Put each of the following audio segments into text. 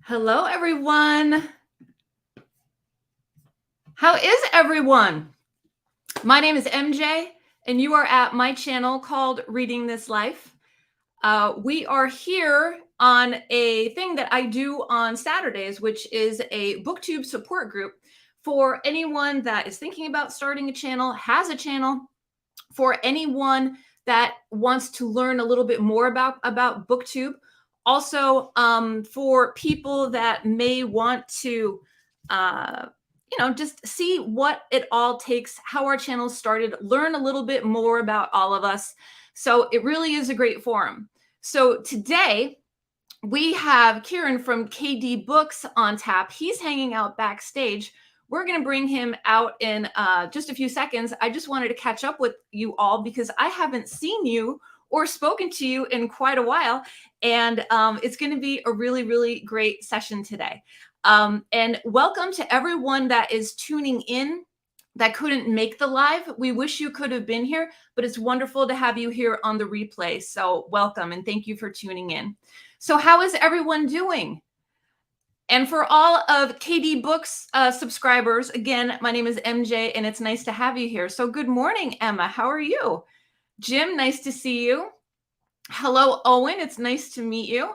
Hello, everyone. How is everyone? My name is MJ, and you are at my channel called Reading This Life. We are here on a thing that I do on Saturdays, which is a BookTube support group for anyone that is thinking about starting a channel, has a channel, for anyone that wants to learn a little bit more about BookTube. Also, for people that may want to, just see what it all takes, how our channel started, learn a little bit more about all of us. So it really is a great forum. So today we have Kieran from KDBooks on tap. He's hanging out backstage. We're going to bring him out in just a few seconds. I just wanted to catch up with you all because I haven't seen you or spoken to you in quite a while. And it's going to be a really, really great session today. And welcome to everyone that is tuning in that couldn't make the live. We wish you could have been here, but it's wonderful to have you here on the replay. So welcome and thank you for tuning in. So how is everyone doing? And for all of KDBooks subscribers, again, my name is MJ and it's nice to have you here. So good morning, Emma. How are you? Jim, nice to see you. Hello, Owen. It's nice to meet you.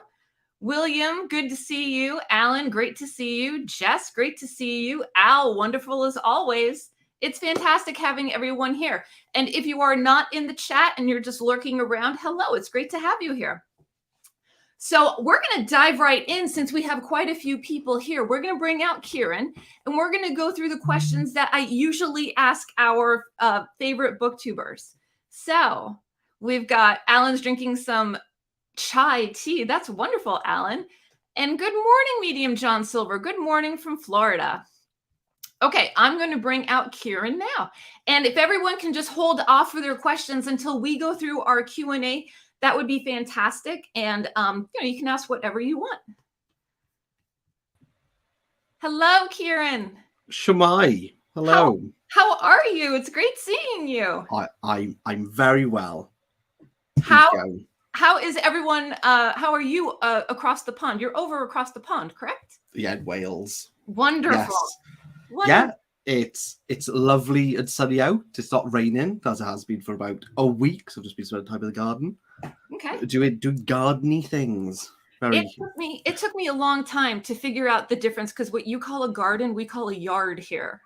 William, good to see you. Alan, great to see you. Jess, great to see you. Al, wonderful as always. It's fantastic having everyone here. And if you are not in the chat and you're just lurking around, hello, it's great to have you here. So we're going to dive right in since we have quite a few people here. We're going to bring out Kieran and we're going to go through the questions that I usually ask our favorite booktubers. So we've got Alan's drinking some chai tea. That's wonderful, Alan. And good morning, Medium John Silver. Good morning from Florida. Okay, I'm going to bring out Kieran now. And if everyone can just hold off for their questions until we go through our Q&A, that would be fantastic. And you can ask whatever you want. Hello, Kieran. Shamai. Hello. How are you? It's great seeing you. I'm very well. How is everyone? How are you across the pond? You're over across the pond, correct? Yeah, Wales. Wonderful. Yes. Wonderful. Yeah, it's lovely and sunny out. It's not raining as it has been for about a week. So I've just been spending time in the garden. Okay. Doing gardeny things. It took me a long time to figure out the difference because what you call a garden, we call a yard here.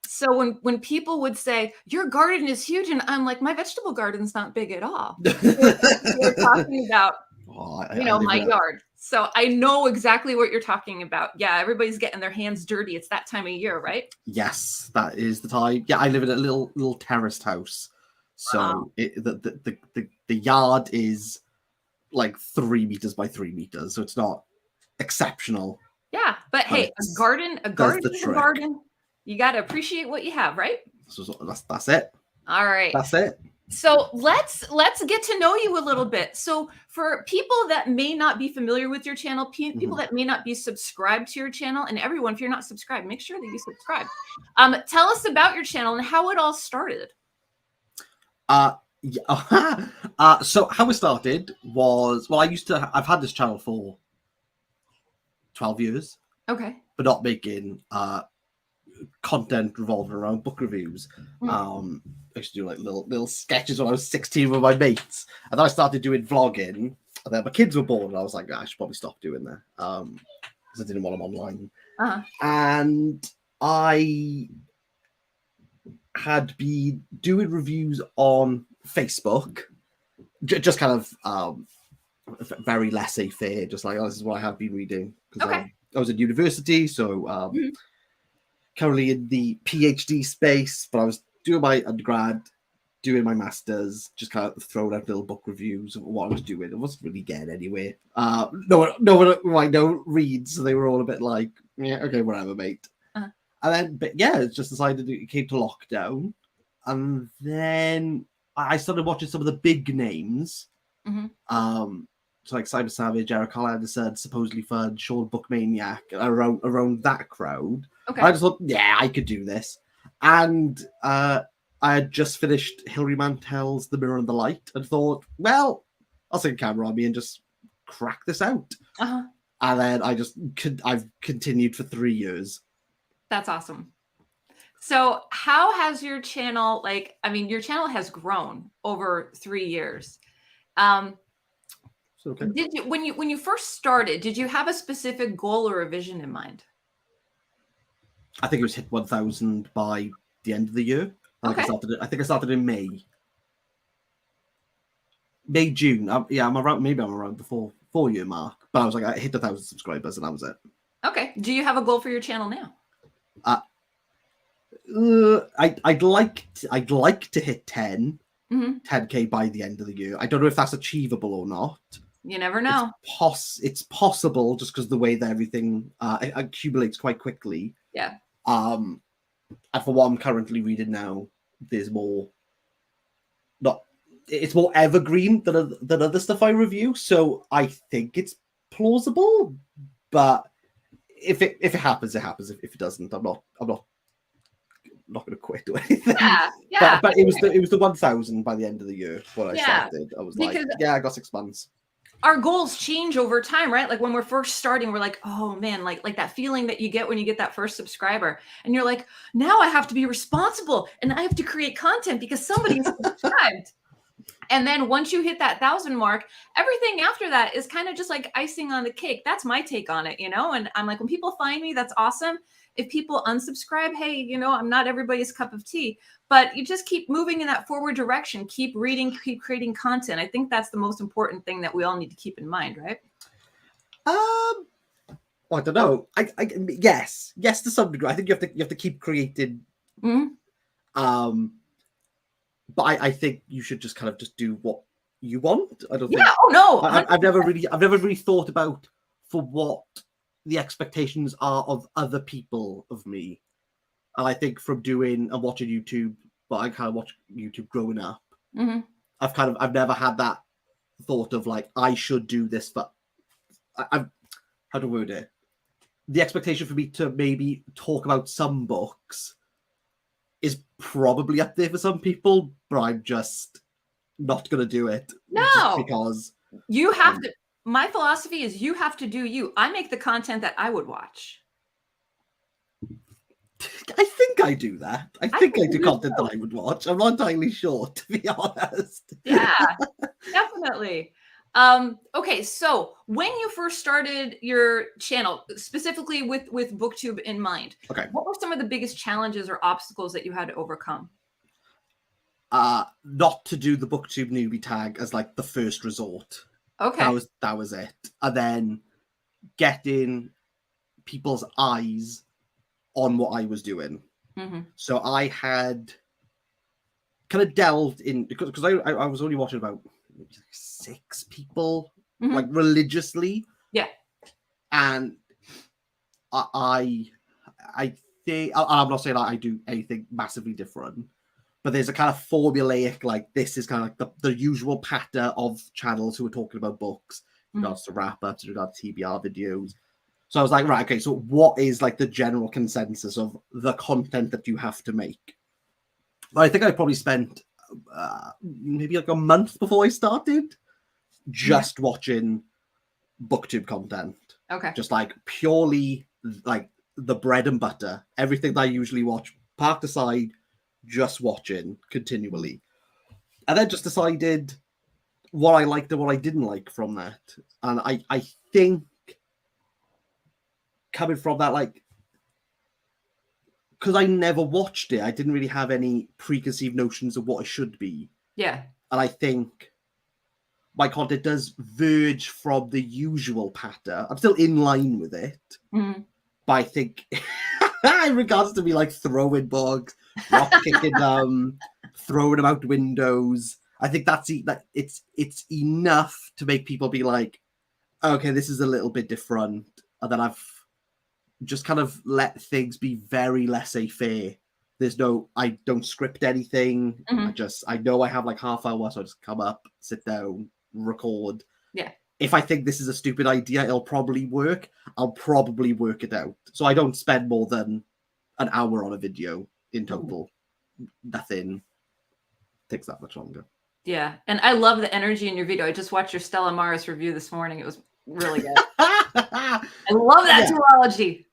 So when people would say your garden is huge, and I'm like, my vegetable garden's not big at all. We're talking about my yard. So I know exactly what you're talking about. Yeah, everybody's getting their hands dirty. It's that time of year, right? Yes, that is the time. Yeah, I live in a little terraced house. So the yard is like 3 meters by 3 meters. So it's not exceptional. Yeah, but hey, a garden is a garden. You got to appreciate what you have, right? So that's it. All right. That's it. So let's get to know you a little bit. So for people that may not be familiar with your channel, people that may not be subscribed to your channel, and everyone, if you're not subscribed, make sure that you subscribe. Tell us about your channel and how it all started. So how it started was, well, I've had this channel for 12 years. Okay. But not making content revolving around book reviews. I used to do like little sketches when I was 16 with my mates. And then I started doing vlogging. And then my kids were born and I was like, I should probably stop doing that. Because I didn't want them online. And I had been doing reviews on Facebook, just kind of very laissez-faire, just like, oh, this is what I have been reading. Okay. I was at university, so currently in the PhD space, but I was doing my undergrad, doing my master's, just kind of throwing out little book reviews of what I was doing. It wasn't really getting anywhere. No one I know reads, so they were all a bit like, yeah, okay, whatever, mate. And then, but yeah, it's just decided it came to lockdown. And then I started watching some of the big names. So like Simon Savage, Eric Hollanderson, Supposedly Fun, Sean Bookmaniac, around that crowd. Okay. I just thought, yeah, I could do this. And I had just finished Hilary Mantel's The Mirror and the Light and thought, well, I'll take a camera on me and just crack this out. And then I've continued for 3 years. That's awesome. So how has your channel, your channel has grown over 3 years. Okay. Did you, when you first started, did you have a specific goal or a vision in mind? I think it was hit 1,000 by the end of the year. I think I started in May, June. I'm around the 4-year mark. But I was like, I hit 1,000 subscribers, and that was it. Okay. Do you have a goal for your channel now? I'd like to hit 10K by the end of the year. I don't know if that's achievable or not. You never know. It's possible, just because the way that everything accumulates quite quickly. Yeah. And for what I'm currently reading now, there's more. It's more evergreen than other stuff I review. So I think it's plausible. But if it happens, it happens. If it doesn't, I'm not going to quit or anything. Yeah. But it was the 1,000 by the end of the year when I started. I was like, I got 6 months. Our goals change over time, right? Like when we're first starting, we're like, oh man, like that feeling that you get when you get that first subscriber, and you're like, now I have to be responsible and I have to create content because somebody is subscribed. And then once you hit that 1,000 mark, everything after that is kind of just like icing on the cake. That's my take on it, And I'm like, when people find me, that's awesome. If people unsubscribe, hey, I'm not everybody's cup of tea, but you just keep moving in that forward direction, keep reading, keep creating content. I think that's the most important thing that we all need to keep in mind, right? I don't know. Yes, to some degree. I think you have to keep creating. Mm-hmm. But I think you should just kind of just do what you want. I don't think. Yeah. Oh no. I've never really thought about for what the expectations are of other people of me. And I think from doing and watching YouTube, but I kind of watched YouTube growing up. Mm-hmm. I've never had that thought of like, I should do this, but I've how to word it. The expectation for me to maybe talk about some books is probably up there for some people, but I'm just not going to do it. No, because you have to. My philosophy is you have to do you. I make the content that I would watch. I think I do that. I think I do content that I would watch. I'm not entirely sure, to be honest. Yeah, definitely. Okay, so when you first started your channel, specifically with BookTube in mind, what were some of the biggest challenges or obstacles that you had to overcome? Not to do the BookTube newbie tag as like the first resort. Okay. That was it. And then getting people's eyes on what I was doing. Mm-hmm. So I had kind of delved in because I was only watching about 6 people, mm-hmm. like religiously. Yeah. And I think I'm not saying that I do anything massively different, but there's a kind of formulaic, like this is kind of like the usual pattern of channels who are talking about books in regards to wrap-ups, in regards to TBR videos. So I was like, right, okay, so what is like the general consensus of the content that you have to make? But I think I probably spent maybe like a month before I started just watching BookTube content. Okay. Just like purely like the bread and butter, everything that I usually watch, parked aside, just watching continually. And then just decided what I liked and what I didn't like from that. And I think coming from that, like, because I never watched it, I didn't really have any preconceived notions of what it should be. Yeah. And I think my content does verge from the usual pattern. I'm still in line with it. Mm-hmm. But I think in regards to me like throwing bugs, rock kicking them, throwing them out windows, I think it's enough to make people be like, okay, this is a little bit different. And then I've just kind of let things be very laissez-faire. I don't script anything. Mm-hmm. I know I have like half hour, so I just come up, sit down, record. Yeah. If I think this is a stupid idea, it'll probably work. I'll probably work it out. So I don't spend more than an hour on a video in total. Nothing takes that much longer. Yeah. And I love the energy in your video. I just watched your Stella Maris review this morning. It was really good. I love that duology.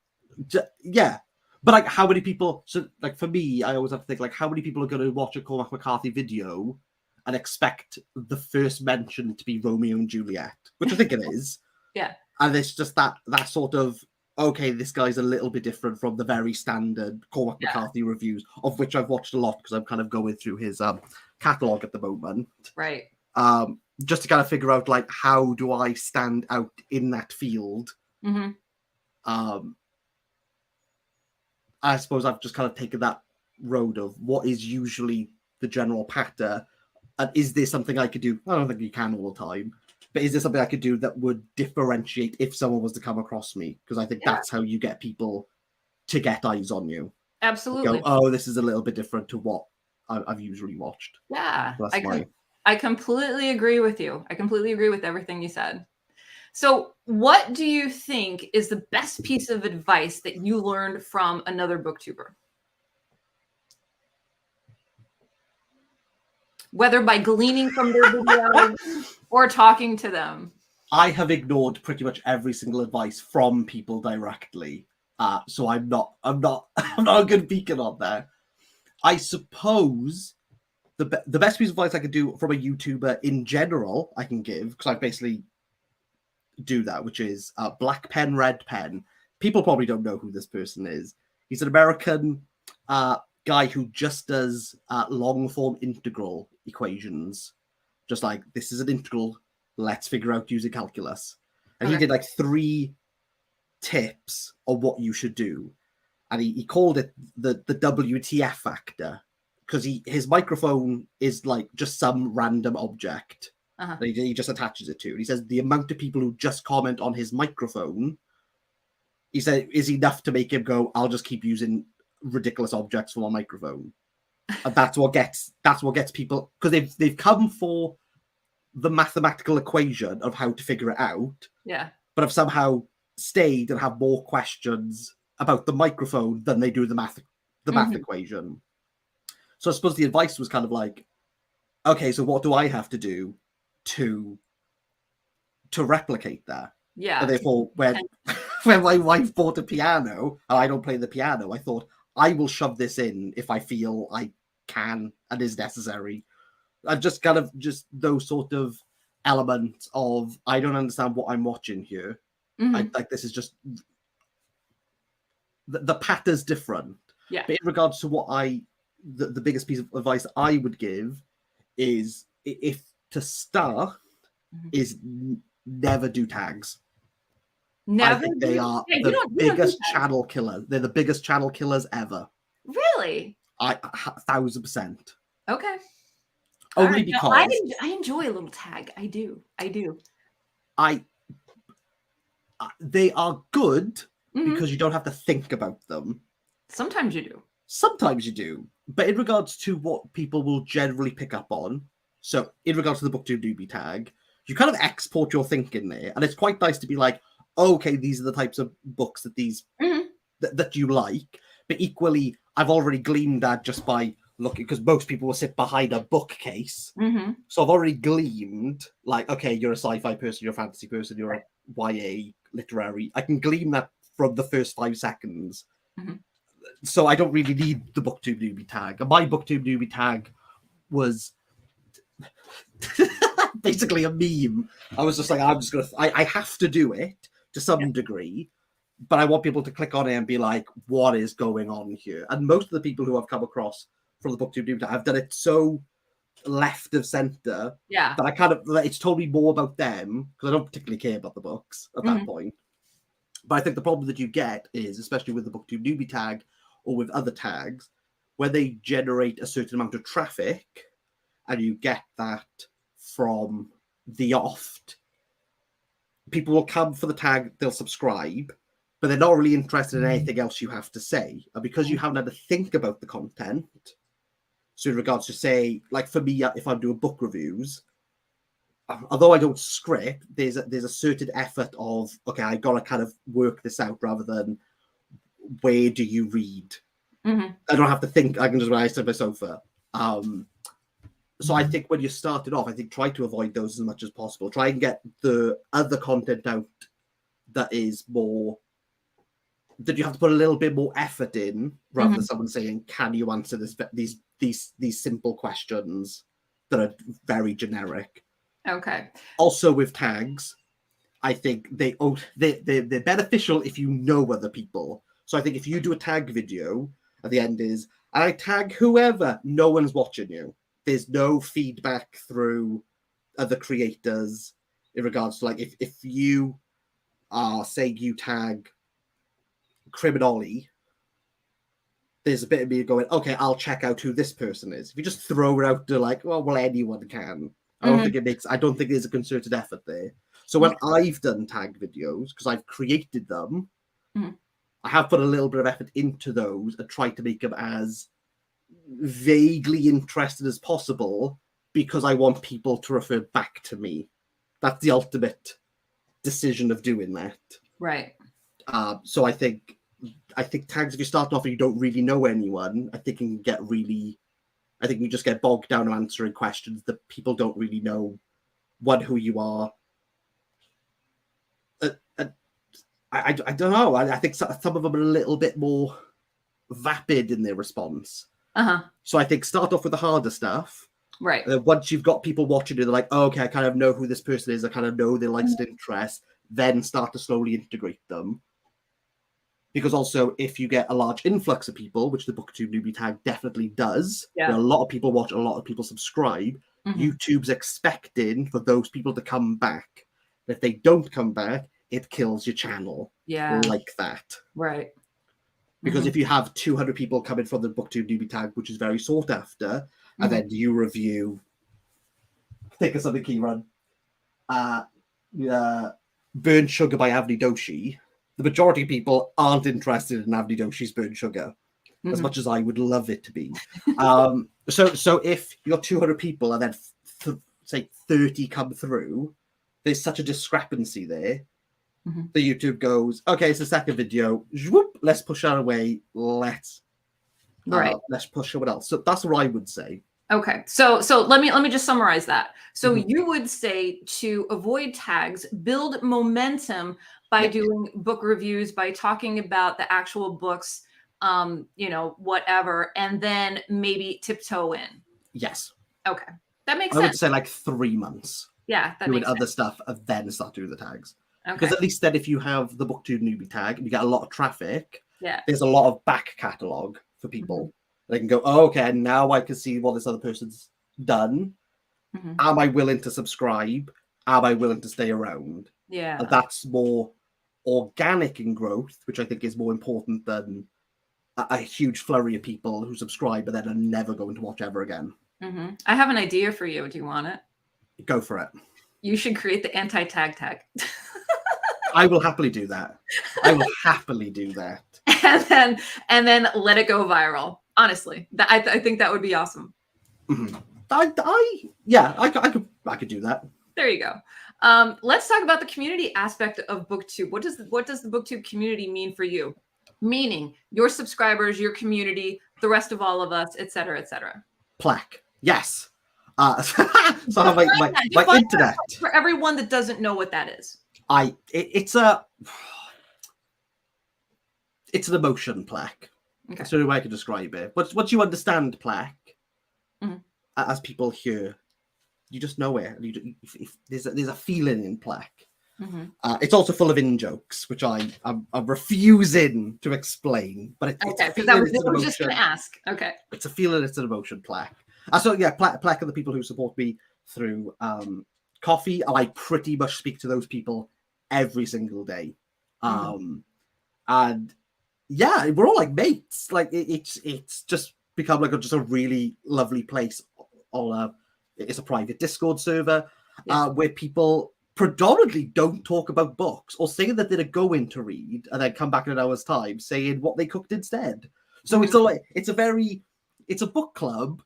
Yeah. But like, how many people? So, like, for me, I always have to think, like, how many people are going to watch a Cormac McCarthy video and expect the first mention to be Romeo and Juliet, which I think it is. Yeah. And it's just that sort of, okay, this guy's a little bit different from the very standard Cormac McCarthy reviews, of which I've watched a lot because I'm kind of going through his catalog at the moment. Right. Just to kind of figure out, like, how do I stand out in that field? I suppose I've just kind of taken that road of what is usually the general patter, and is there something I could do? I don't think you can all the time, but is there something I could do that would differentiate if someone was to come across me? Because I think that's how you get people to get eyes on you. Absolutely. Go, oh, this is a little bit different to what I've usually watched. Yeah, I completely agree with you. I completely agree with everything you said. So what do you think is the best piece of advice that you learned from another booktuber? Whether by gleaning from their videos or talking to them. I have ignored pretty much every single advice from people directly. So I'm not a good beacon on there. I suppose the best piece of advice I could do from a YouTuber in general, I can give, because I basically do that, which is Black Pen, Red Pen. People probably don't know who this person is. He's an American guy who just does long form integral equations. Just like, this is an integral, let's figure out using calculus. And he did like 3 tips on what you should do. And he called it the WTF factor, because his microphone is like just some random object. That he just attaches it to. And he says the amount of people who just comment on his microphone, he said, is enough to make him go, I'll just keep using ridiculous objects for my microphone. And that's what gets people, because they've come for the mathematical equation of how to figure it out. Yeah. But have somehow stayed and have more questions about the microphone than they do the math equation. So I suppose the advice was kind of like, okay, so what do I have to do to replicate that? Yeah. And therefore, when my wife bought a piano and I don't play the piano, I thought, I will shove this in if I feel I can and is necessary. And just kind of just those sort of elements of, I don't understand what I'm watching here. Like, this is just the patter's different. Yeah. But in regards to what the biggest piece of advice I would give is, if to start, is never do tags. Never. I think they are the biggest channel killers. They're the biggest channel killers ever. Really? 1,000%. Okay. Only because I enjoy a little tag. I do. They are good because you don't have to think about them. Sometimes you do. Sometimes you do. But in regards to what people will generally pick up on, so in regards to the BookTube newbie tag, you kind of export your thinking there. And it's quite nice to be like, okay, these are the types of books that that you like. But equally, I've already gleaned that just by looking, because most people will sit behind a bookcase. So I've already gleaned, like, okay, you're a sci-fi person, you're a fantasy person, you're a YA literary. I can glean that from the first 5 seconds. So I don't really need the BookTube newbie tag. And my BookTube newbie tag was basically a meme. I was just like, I have to do it to some degree, but I want people to click on it and be like, what is going on here? And most of the people who I've come across from the BookTube newbie tag, I've done it so left of center that I kind of, it's told me more about them, because I don't particularly care about the books at that point. But I think the problem that you get is, especially with the BookTube newbie tag or with other tags, where they generate a certain amount of traffic, and you get that from the oft, people will come for the tag, they'll subscribe, but they're not really interested in anything else you have to say. And because you haven't had to think about the content, so in regards to, say, like for me, if I'm doing book reviews, although I don't script, there's a certain effort of, okay, I got to kind of work this out, rather than where do you read? I don't have to think. I can just, when I sit on my sofa. So I think when you started off, I think try to avoid those as much as possible. Try and get the other content out that is more, that you have to put a little bit more effort in, rather than someone saying, can you answer these simple questions that are very generic. Okay. Also with tags, I think they're beneficial if you know other people. So I think if you do a tag video, at the end is, and I tag whoever, no one's watching you. There's no feedback through other creators in regards to, like, if you are, say you tag Criminoli, there's a bit of me going, okay, I'll check out who this person is. If you just throw it out to, like, well, anyone can. I don't think there's a concerted effort there. So when I've done tag videos, because I've created them, I have put a little bit of effort into those and tried to make them as vaguely interested as possible, because I want people to refer back to me. That's the ultimate decision of doing that. Right. So I think tags, if you start off and you don't really know anyone, I think you just get bogged down on answering questions that people don't really know who you are. I don't know. I think some of them are a little bit more vapid in their response. So I think start off with the harder stuff. Right. And then once you've got people watching you, they're like, oh, okay, I kind of know who this person is. I kind of know their likes and interests. Then start to slowly integrate them. Because also, if you get a large influx of people, which the BookTube newbie tag definitely does, where a lot of people watch, a lot of people subscribe, YouTube's expecting for those people to come back. And if they don't come back, it kills your channel. Yeah. Like that. Right. Because if you have 200 people coming from the BookTube newbie tag, which is very sought after, and then you review, think of something, Kieran, Burnt Sugar by Avni Doshi, the majority of people aren't interested in Avni Doshi's Burnt Sugar, as much as I would love it to be. So if you're 200 people and then say 30 come through, there's such a discrepancy there. The YouTube goes, okay, it's the second video. Whoop, let's push that away. Let's push someone else. So that's what I would say. Okay, so let me just summarize that. So you would say to avoid tags, build momentum by doing book reviews, by talking about the actual books, whatever, and then maybe tiptoe in. Yes. Okay, that makes sense. I would sense. say like 3 months. Yeah, that doing makes other sense. stuff and then start doing the tags. Okay. Because at least then, if you have the BookTube newbie tag and you get a lot of traffic, there's a lot of back catalogue for people. They can go, oh, okay, now I can see what this other person's done. Am I willing to subscribe? Am I willing to stay around? Yeah. And that's more organic in growth, which I think is more important than a huge flurry of people who subscribe but then are never going to watch ever again. I have an idea for you. Do you want it? Go for it. You should create the anti-tag tag. I will happily do that. And then let it go viral. Honestly, I think that would be awesome. I could do that. There you go. Let's talk about the community aspect of BookTube. What does the BookTube community mean for you? Meaning your subscribers, your community, the rest of all of us, et cetera, et cetera. Plaque. Yes. So I have my internet. For everyone that doesn't know what that is. It's an emotion plaque. Okay. That's the only way I can describe it. But once you understand plaque, as people hear, you just know it. If there's a feeling in plaque. It's also full of in-jokes, which I'm refusing to explain. But it's a feeling, I was just going to ask. Okay. It's a feeling, it's an emotion plaque. So yeah, plaque are the people who support me through coffee. I pretty much speak to those people every single day. And yeah, we're all like mates. Like it's just become like just a really lovely place. It's a private Discord server where people predominantly don't talk about books or say that they're going to read and then come back in an hour's time saying what they cooked instead. So it's a book club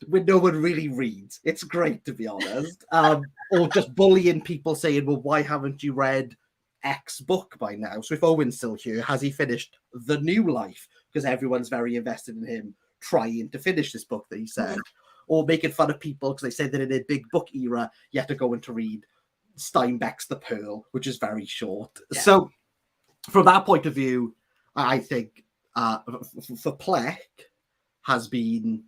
where no one really reads. It's great, to be honest. Or just bullying people saying, well, why haven't you read X book by now? So if Owen's still here, has he finished The New Life? Because everyone's very invested in him trying to finish this book that he said. Or making fun of people because they say that in a big book era, you have to go in to read Steinbeck's The Pearl, which is very short. Yeah. So from that point of view, I think for Plek has been,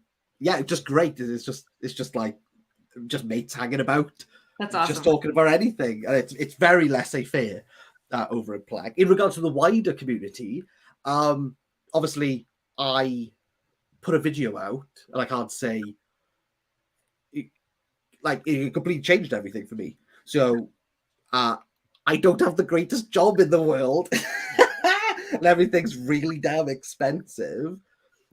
just great. It's just like just mates hanging about. That's awesome. Just talking about anything, and it's very laissez-faire over at Plek. In regards to the wider community, obviously I put a video out, and I can't say it completely changed everything for me. So I don't have the greatest job in the world, and everything's really damn expensive.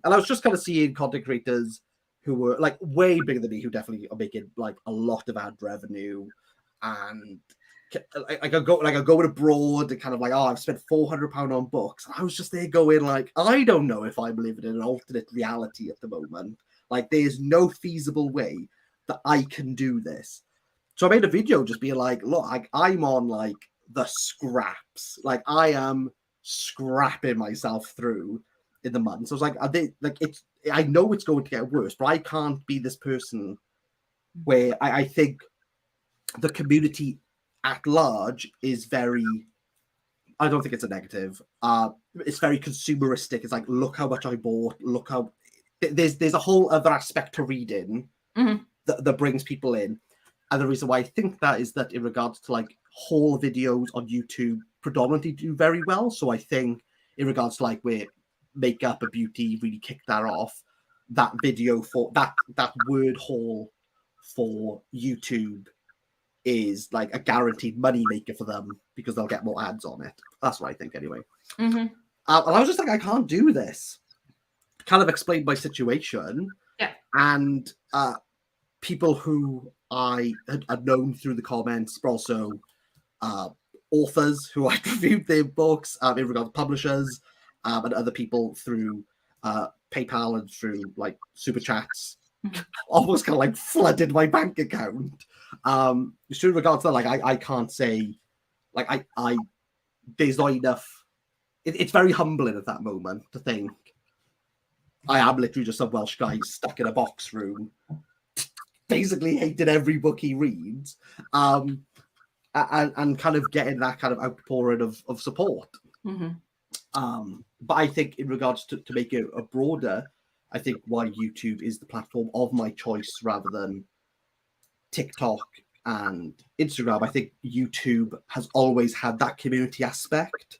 And I was just kind of seeing content creators who were like way bigger than me, who definitely are making like a lot of ad revenue, and I go abroad and kind of like, oh, I've spent £400 on books. And I was just there going like, I don't know if I'm living in an alternate reality at the moment. Like, there's no feasible way that I can do this. So I made a video just being like, look, I'm on like the scraps. Like, I am scrapping myself through in the month. So I was like, I know it's going to get worse, but I can't be this person where I think the community at large is very, I don't think it's a negative. It's very consumeristic. It's like, look how much I bought. Look how there's a whole other aspect to reading that brings people in. And the reason why I think that is that in regards to like haul videos on YouTube predominantly do very well. So I think in regards to like where makeup and beauty really kicked that off, that video for that word haul for YouTube is like a guaranteed money maker for them because they'll get more ads on it. That's what I think anyway. And I was just like, I can't do this. Kind of explained my situation. Yeah. And people who I had known through the comments, but also authors who I reviewed their books in regard to publishers, and other people through PayPal and through like super chats, almost kind of like flooded my bank account. So in regards to that, like I can't say, like I there's not enough. It's very humbling at that moment to think I am literally just some Welsh guy stuck in a box room, basically hating every book he reads, and kind of getting that kind of outpouring of support. But I think in regards to make it a broader, I think why YouTube is the platform of my choice rather than TikTok and Instagram. I think YouTube has always had that community aspect,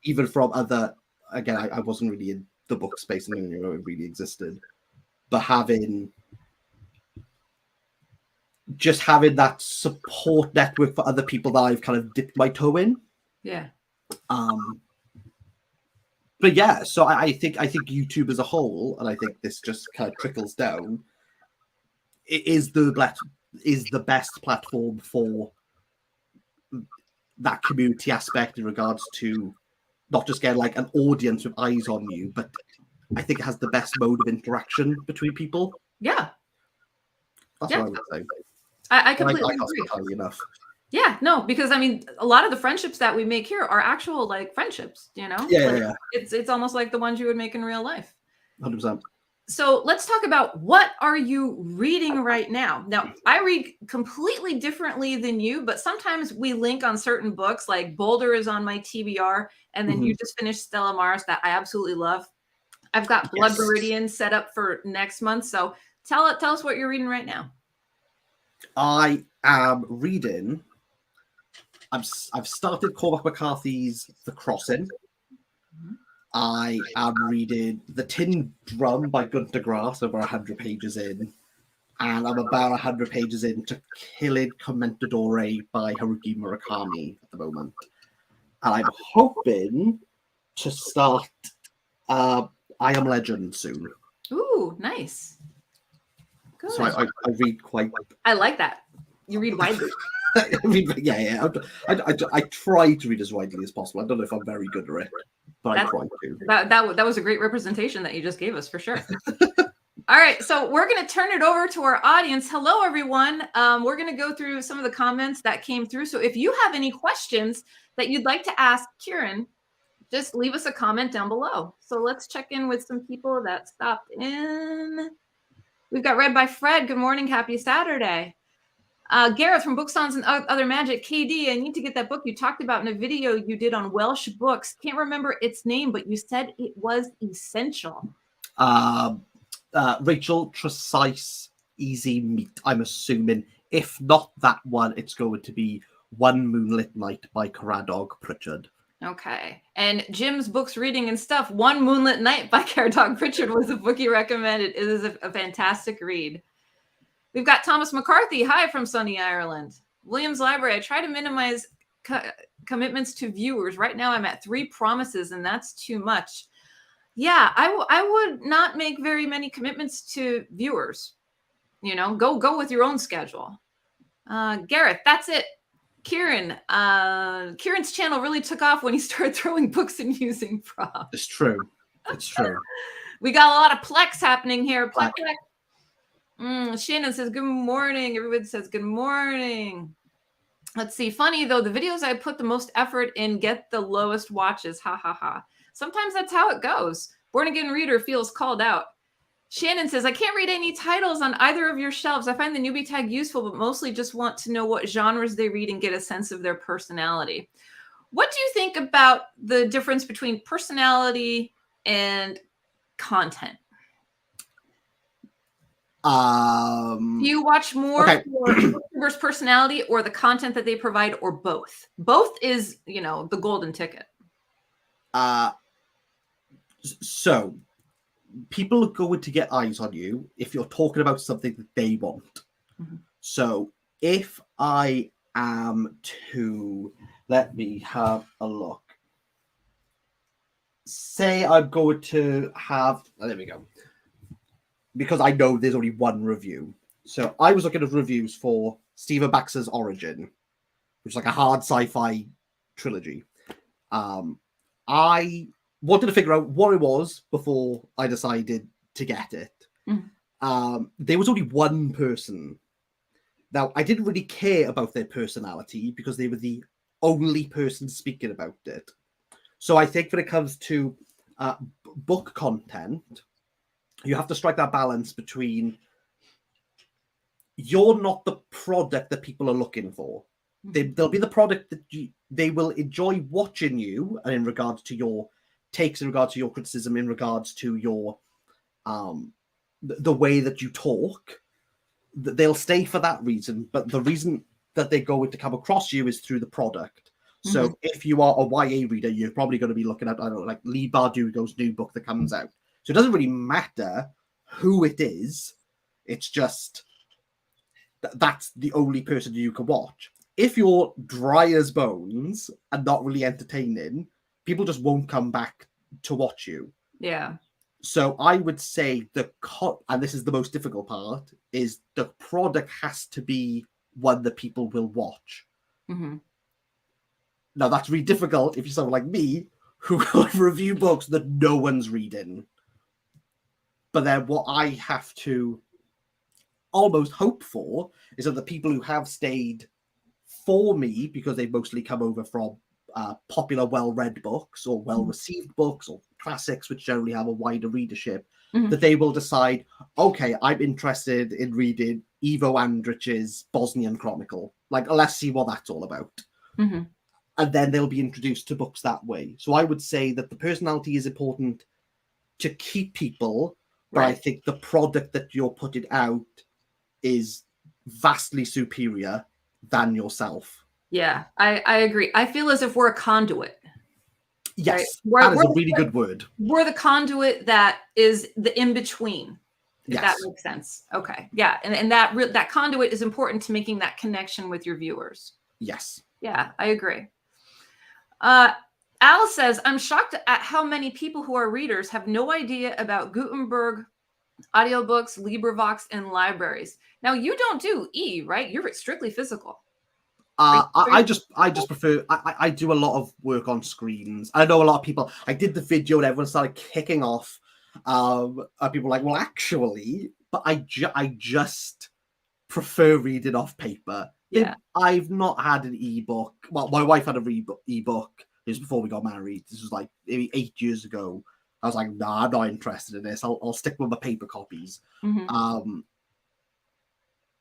even from other, again, I wasn't really in the book space and it really existed, but having that support network for other people that I've kind of dipped my toe in. Yeah. But yeah, so I think YouTube as a whole, and I think this just kind of trickles down, it is the best platform for that community aspect in regards to not just getting like an audience with eyes on you, but I think it has the best mode of interaction between people. Yeah. That's what I would say. I completely agree. Can't tell you enough. Yeah, no, because I mean, a lot of the friendships that we make here are actual like friendships, you know? Yeah. It's almost like the ones you would make in real life. 100%. So let's talk about what are you reading right now? Now, I read completely differently than you, but sometimes we link on certain books, like Boulder is on my TBR, and then you just finished Stella Maris that I absolutely love. I've got Blood Meridian set up for next month. So tell us what you're reading right now. I am reading. I've started Cormac McCarthy's The Crossing. I am reading The Tin Drum by Gunter Grass, over 100 pages in. And I'm about 100 pages into Killing Commendadore by Haruki Murakami at the moment. And I'm hoping to start I Am Legend soon. Ooh, nice. Good. So I read quite... I like that. You read widely. I mean, yeah. I try to read as widely as possible. I don't know if I'm very good at it, but I try to. That was a great representation that you just gave us, for sure. All right, so we're going to turn it over to our audience. Hello, everyone. We're going to go through some of the comments that came through. So if you have any questions that you'd like to ask Kieran, just leave us a comment down below. So let's check in with some people that stopped in. We've got Read by Fred. Good morning. Happy Saturday. Gareth from Book Songs and Other Magic. KD, I need to get that book you talked about in a video you did on Welsh books. Can't remember its name, but you said it was essential. Rachel Tresize Easy Meat, I'm assuming. If not that one, it's going to be One Moonlit Night by Caradog Pritchard. Okay. And Jim's books, reading and stuff. One Moonlit Night by Caradog Pritchard was the book he recommended. It is a fantastic read. We've got Thomas McCarthy. Hi from sunny Ireland. Williams Library. I try to minimize commitments to viewers. Right now I'm at 3 promises, and that's too much. Yeah, I would not make very many commitments to viewers. You know, go with your own schedule. Gareth, that's it. Kieran's channel really took off when he started throwing books and using props. It's true. It's true. We got a lot of Plex happening here. Plex. Shannon says, good morning. Everybody says, good morning. Let's see. Funny, though, the videos I put the most effort in get the lowest watches. Ha, ha, ha. Sometimes that's how it goes. Born Again Reader feels called out. Shannon says, I can't read any titles on either of your shelves. I find the newbie tag useful, but mostly just want to know what genres they read and get a sense of their personality. What do you think about the difference between personality and content? Do you watch more for YouTubers' personality or the content that they provide, or both? Both is, you know, the golden ticket. So people are going to get eyes on you if you're talking about something that they want. Mm-hmm. So if I am to, let me have a look. Say I'm going to have, there we go. Because I know there's only one review. So I was looking at reviews for Stephen Baxter's Origin, which is like a hard sci-fi trilogy. I wanted to figure out what it was before I decided to get it. Mm. There was only one person. Now, I didn't really care about their personality because they were the only person speaking about it. So I think when it comes to book content, you have to strike that balance between you're not the product that people are looking for. They'll be the product that they will enjoy watching you, and in regards to your takes, in regards to your criticism, in regards to your the way that you talk, they'll stay for that reason. But the reason that they're going to come across you is through the product. So if you are a YA reader, you're probably going to be looking at, I don't know, like Lee Bardugo's new book that comes out. So it doesn't really matter who it is. It's just that's the only person you can watch. If you're dry as bones and not really entertaining, people just won't come back to watch you. Yeah. So I would say and this is the most difficult part, is the product has to be one that people will watch. Mm-hmm. Now, that's really difficult if you're someone like me who will review books that no one's reading. But then what I have to almost hope for is that the people who have stayed for me, because they've mostly come over from popular, well-read books or well-received books or classics, which generally have a wider readership, that they will decide, okay, I'm interested in reading Ivo Andrić's Bosnian Chronicle. Like, let's see what that's all about. Mm-hmm. And then they'll be introduced to books that way. So I would say that the personality is important to keep people, but right. I think the product that you're putting out is vastly superior than yourself. Yeah, I agree. I feel as if we're a conduit. Yes, right? That is a really good word. We're the conduit that is the in-between, if that makes sense. Okay, yeah, and that conduit is important to making that connection with your viewers. Yes. Yeah, I agree. Al says, I'm shocked at how many people who are readers have no idea about Gutenberg, audiobooks, LibriVox, and libraries. Now, you don't do right? You're strictly physical. I just prefer, I do a lot of work on screens. I know a lot of people, I did the video and everyone started kicking off. People were like, well, actually, but I just prefer reading off paper. Yeah. I've not had an ebook. Well, my wife had an ebook. This was before we got married. This was like maybe 8 years ago. I was like, nah, I'm not interested in this. I'll stick with my paper copies. Mm-hmm.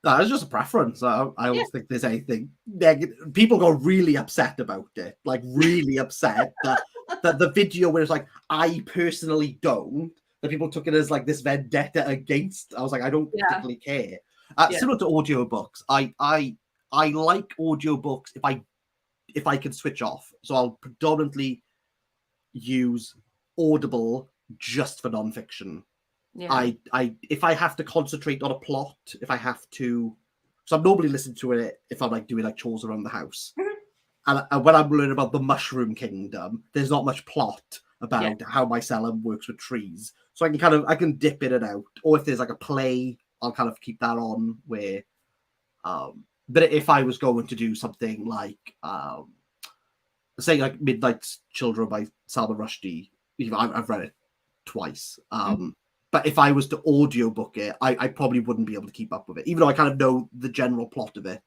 No, it's just a preference. I don't think there's anything negative. People got really upset about it, like really upset that the video where it's like, I personally don't, that people took it as like this vendetta against. I was like, I don't particularly care. Similar to audiobooks, I like audiobooks if I can switch off. So I'll predominantly use Audible just for nonfiction. Yeah. If I have to concentrate on a plot, if I have to, so I'm normally listening to it if I'm like doing like chores around the house. And when I'm learning about the Mushroom Kingdom, there's not much plot about how mycelium works with trees. So I can dip in and out. Or if there's like a play, I'll kind of keep that on where but if I was going to do something like say like Midnight Children by Salman Rushdie, I've read it twice. But if I was to audiobook it, I probably wouldn't be able to keep up with it. Even though I kind of know the general plot of it.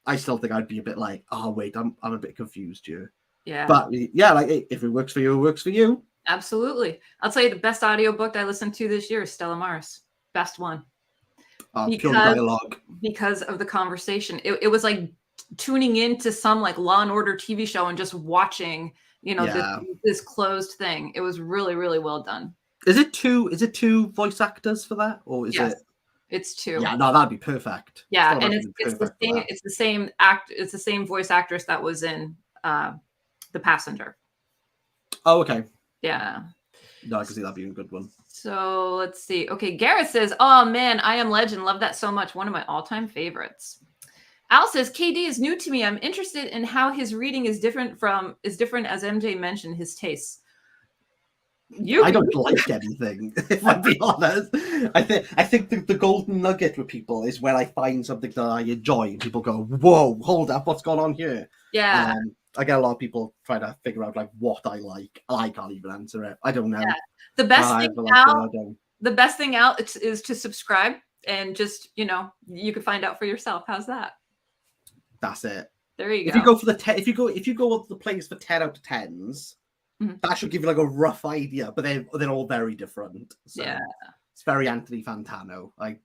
I still think I'd be a bit like, oh wait, I'm a bit confused here. Yeah. But yeah, like if it works for you, it works for you. Absolutely. I'll tell you the best audiobook I listened to this year is Stella Maris. Best one. Pure dialogue. Because of the conversation. It was like tuning into some like Law and Order TV show and just watching, this closed thing. It was really, really well done. Is it two voice actors for that, or is it? It's two. Yeah, no, that'd be perfect. Yeah, and it's the same voice actress that was in The Passenger. Oh, okay. Yeah. No, I can see that being a good one. So let's see. Okay, Gareth says, "Oh man, I Am Legend. Love that so much. One of my all-time favorites." Al says, "KD is new to me. I'm interested in how his reading is different as MJ mentioned his tastes." I don't like anything, if I be honest. I think the golden nugget with people is when I find something that I enjoy and people go, whoa, hold up, what's going on here? Yeah. I get a lot of people trying to figure out like what I like. I can't even answer it. I don't know. Yeah. The best thing out is to subscribe and just, you can find out for yourself. How's that? That's it. There you go. If you go for if you go up the place for 10 out of 10s, that should give you like a rough idea, but they're all very different. So yeah, it's very Anthony Fantano. I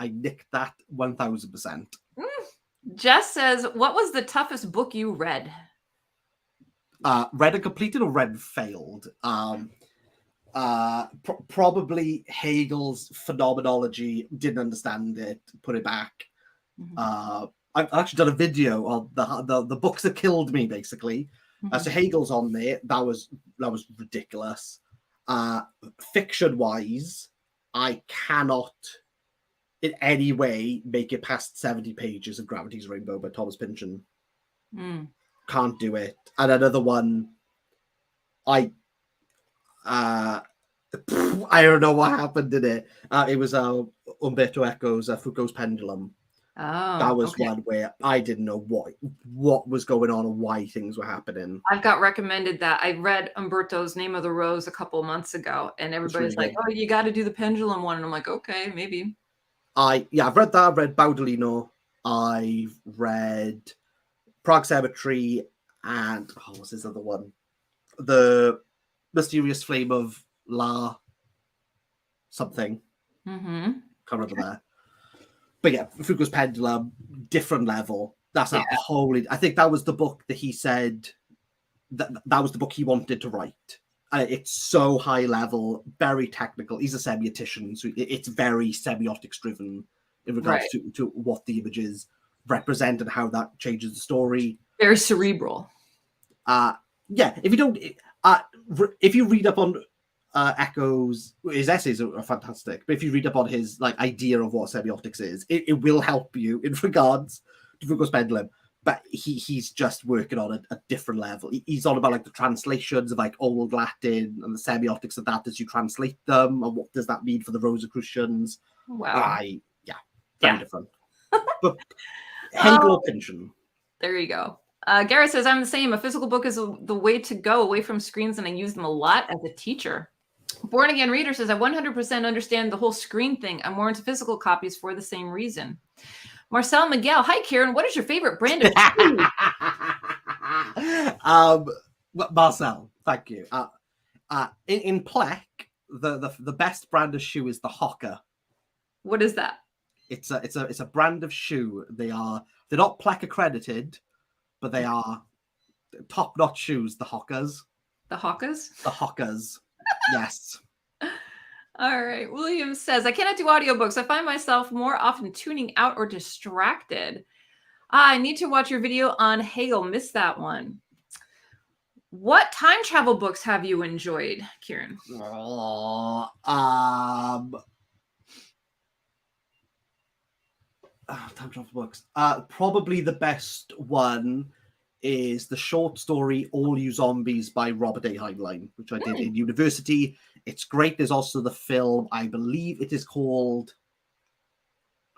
nicked that 1000%. Jess says, "What was the toughest book you read?" Read and completed or read and failed? Probably Hegel's Phenomenology. Didn't understand it. Put it back. I've actually done a video on the books that killed me, basically. So Hegel's on there. That was ridiculous. Fiction wise, I cannot in any way make it past 70 pages of Gravity's Rainbow by Thomas Pynchon. Can't do it. And another one, I don't know what happened in it. It was Umberto Eco's Foucault's Pendulum. Oh, that was one where I didn't know what was going on and why things were happening. I've got recommended that. I read Umberto's Name of the Rose a couple months ago, and everybody's really like, "Oh, you got to do the Pendulum one," and I'm like, "Okay, maybe." I've read that. I've read Baudolino. I've read Prague Cemetery, and what's this other one? The Mysterious Flame of La something. Can't remember that. But yeah, Foucault's Pendulum, different level. That's a wholly. I think that was the book that he said that was the book he wanted to write. It's so high level, very technical. He's a semiotician, so it's very semiotics driven in regards to what the images represent and how that changes the story. Very cerebral. If you read up on Echo's, his essays are fantastic, but if you read up on his like idea of what semiotics is, it will help you in regards to Foucault's Pendulum. But he's just working on a different level. He's on about like the translations of like Old Latin and the semiotics of that as you translate them, and what does that mean for the Rosicrucians. Wow. Very different. But Hegel or Pynchon. There you go. Garrett says, "I'm the same. A physical book is the way to go away from screens, and I use them a lot as a teacher." Born Again Reader says, "I 100% understand the whole screen thing. I'm more into physical copies for the same reason." Marcel Miguel, "Hi, Kieran. What is your favorite brand of shoes?" Marcel, thank you. In Plek, the best brand of shoe is the Hoka. What is that? It's a brand of shoe. They're not plaque accredited, but they are top-notch shoes. The Hokas. The Hawkas? The Hokas. Yes. All right. William says, I cannot do audiobooks. I find myself more often tuning out or distracted. I need to watch your video on Hegel. Missed that one. What time travel books have you enjoyed, Kieran? Time travel books. Probably the best one is the short story All You Zombies by Robert A. Heinlein, which I did in university. It's great. There's also the film, I believe it is called,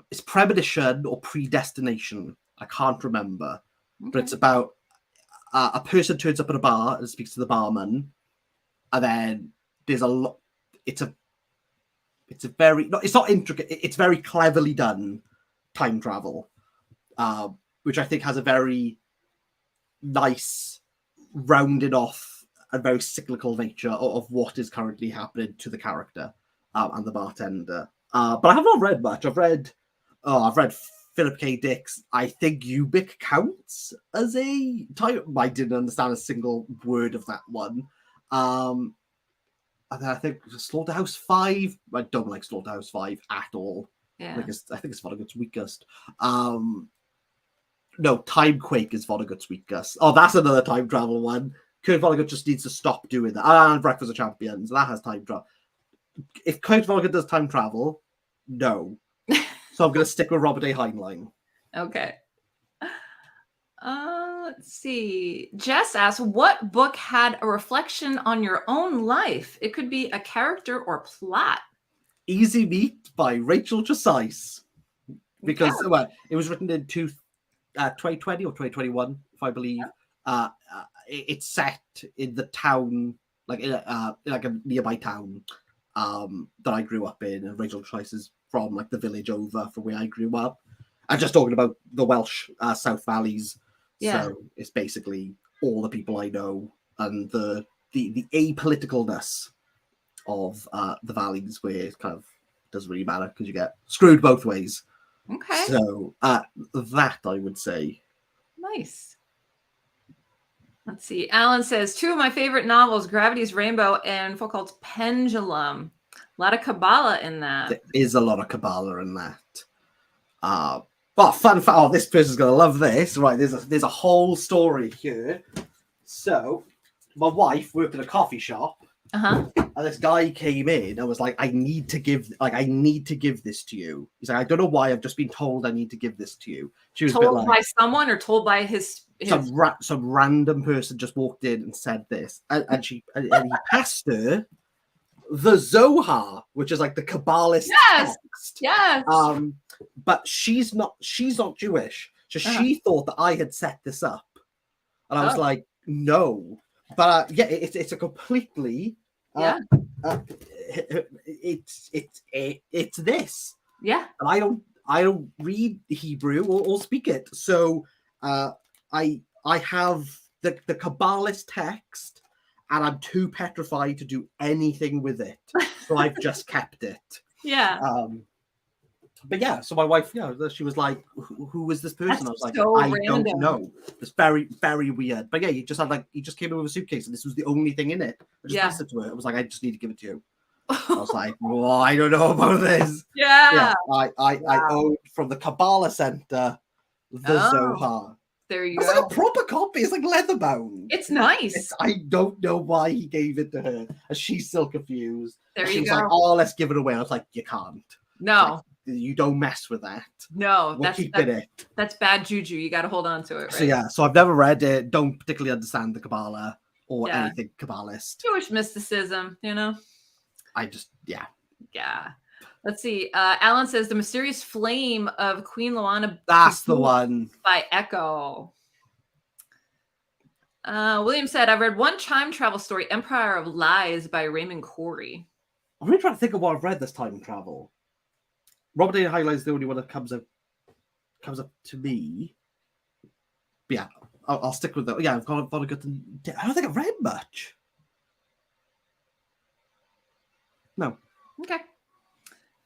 it's Premonition or Predestination. I can't remember. Okay. But it's about a person turns up at a bar and speaks to the barman. And then there's a lot, it's a very, it's not intricate, it's very cleverly done time travel, which I think has a very nice, rounded off and very cyclical nature of what is currently happening to the character and the bartender. But I have not read much. I've read Philip K. Dick's I Think Ubik Counts as a title. I didn't understand a single word of that one. And then I think Slaughterhouse 5. I don't like Slaughterhouse 5 at all. Yeah. I think it's Vonnegut's weakest. No, Timequake is Vonnegut's weakest. Oh, that's another time travel one. Kurt Vonnegut just needs to stop doing that. And Breakfast of Champions, that has time travel. If Kurt Vonnegut does time travel, no. So I'm going to stick with Robert A. Heinlein. Okay. Let's see. Jess asks, what book had a reflection on your own life? It could be a character or plot. Easy Meat by Rachel Tresize. Because well, it was written in 2020 or 2021, if I believe. It's set in the town, like in a nearby town that I grew up in. And Rachel Tresize is from like the village over from where I grew up. I'm just talking about the Welsh South Valleys. Yeah. So it's basically all the people I know and the apoliticalness of the valleys, where it kind of doesn't really matter because you get screwed both ways. Okay. So that I would say. Nice. Let's see. Alan says, 2 of my favorite novels, Gravity's Rainbow and a book called Pendulum. A lot of Kabbalah in that. There is a lot of Kabbalah in that. But fun fact, oh, this person's going to love this. Right, there's a whole story here. So, my wife worked at a coffee shop. Uh-huh. And this guy came in and was like, I need to give this to you. He's like, I don't know why, I've just been told I need to give this to you. She was told by someone or told by his... Some random person just walked in and said this. And he passed her the Zohar, which is like the Kabbalist text. Yes. But she's not Jewish. So she thought that I had set this up. And I was like, no. But it's a completely it's this. Yeah. And I don't read Hebrew or speak it. So I have the Kabbalist text, and I'm too petrified to do anything with it. So I've just kept it. Yeah. But yeah, so my wife, she was like, who was this person? That's I was like, so I random. don't know. It's very, very weird. But yeah, he just came in with a suitcase and this was the only thing in it. I just passed it to her. I was like, I just need to give it to you. I was like, well, I don't know about this. Yeah. I owned from the Kabbalah Center the Zohar. There you go. It's like a proper copy. It's like leather bound. It's nice. I don't know why he gave it to her. And she's still confused. There she you was go. like, oh, let's give it away. I was like, you can't. No. Like, you don't mess with that. No, we're keeping it. That's bad juju. You got to hold on to it. So Right? so I've never read it. Don't particularly understand the Kabbalah or anything Kabbalist. Jewish mysticism, I just Yeah. Let's see. Alan says The Mysterious Flame of Queen Loana. That's the one. By Echo. William said, I've read one time travel story, Empire of Lies by Raymond Corey. I'm really trying to think of what I've read this time travel. Robert A. Heinlein is the only one that comes up to me. But yeah, I'll stick with that. Yeah, I've got Vonnegut. I don't think I've read much. No. Okay.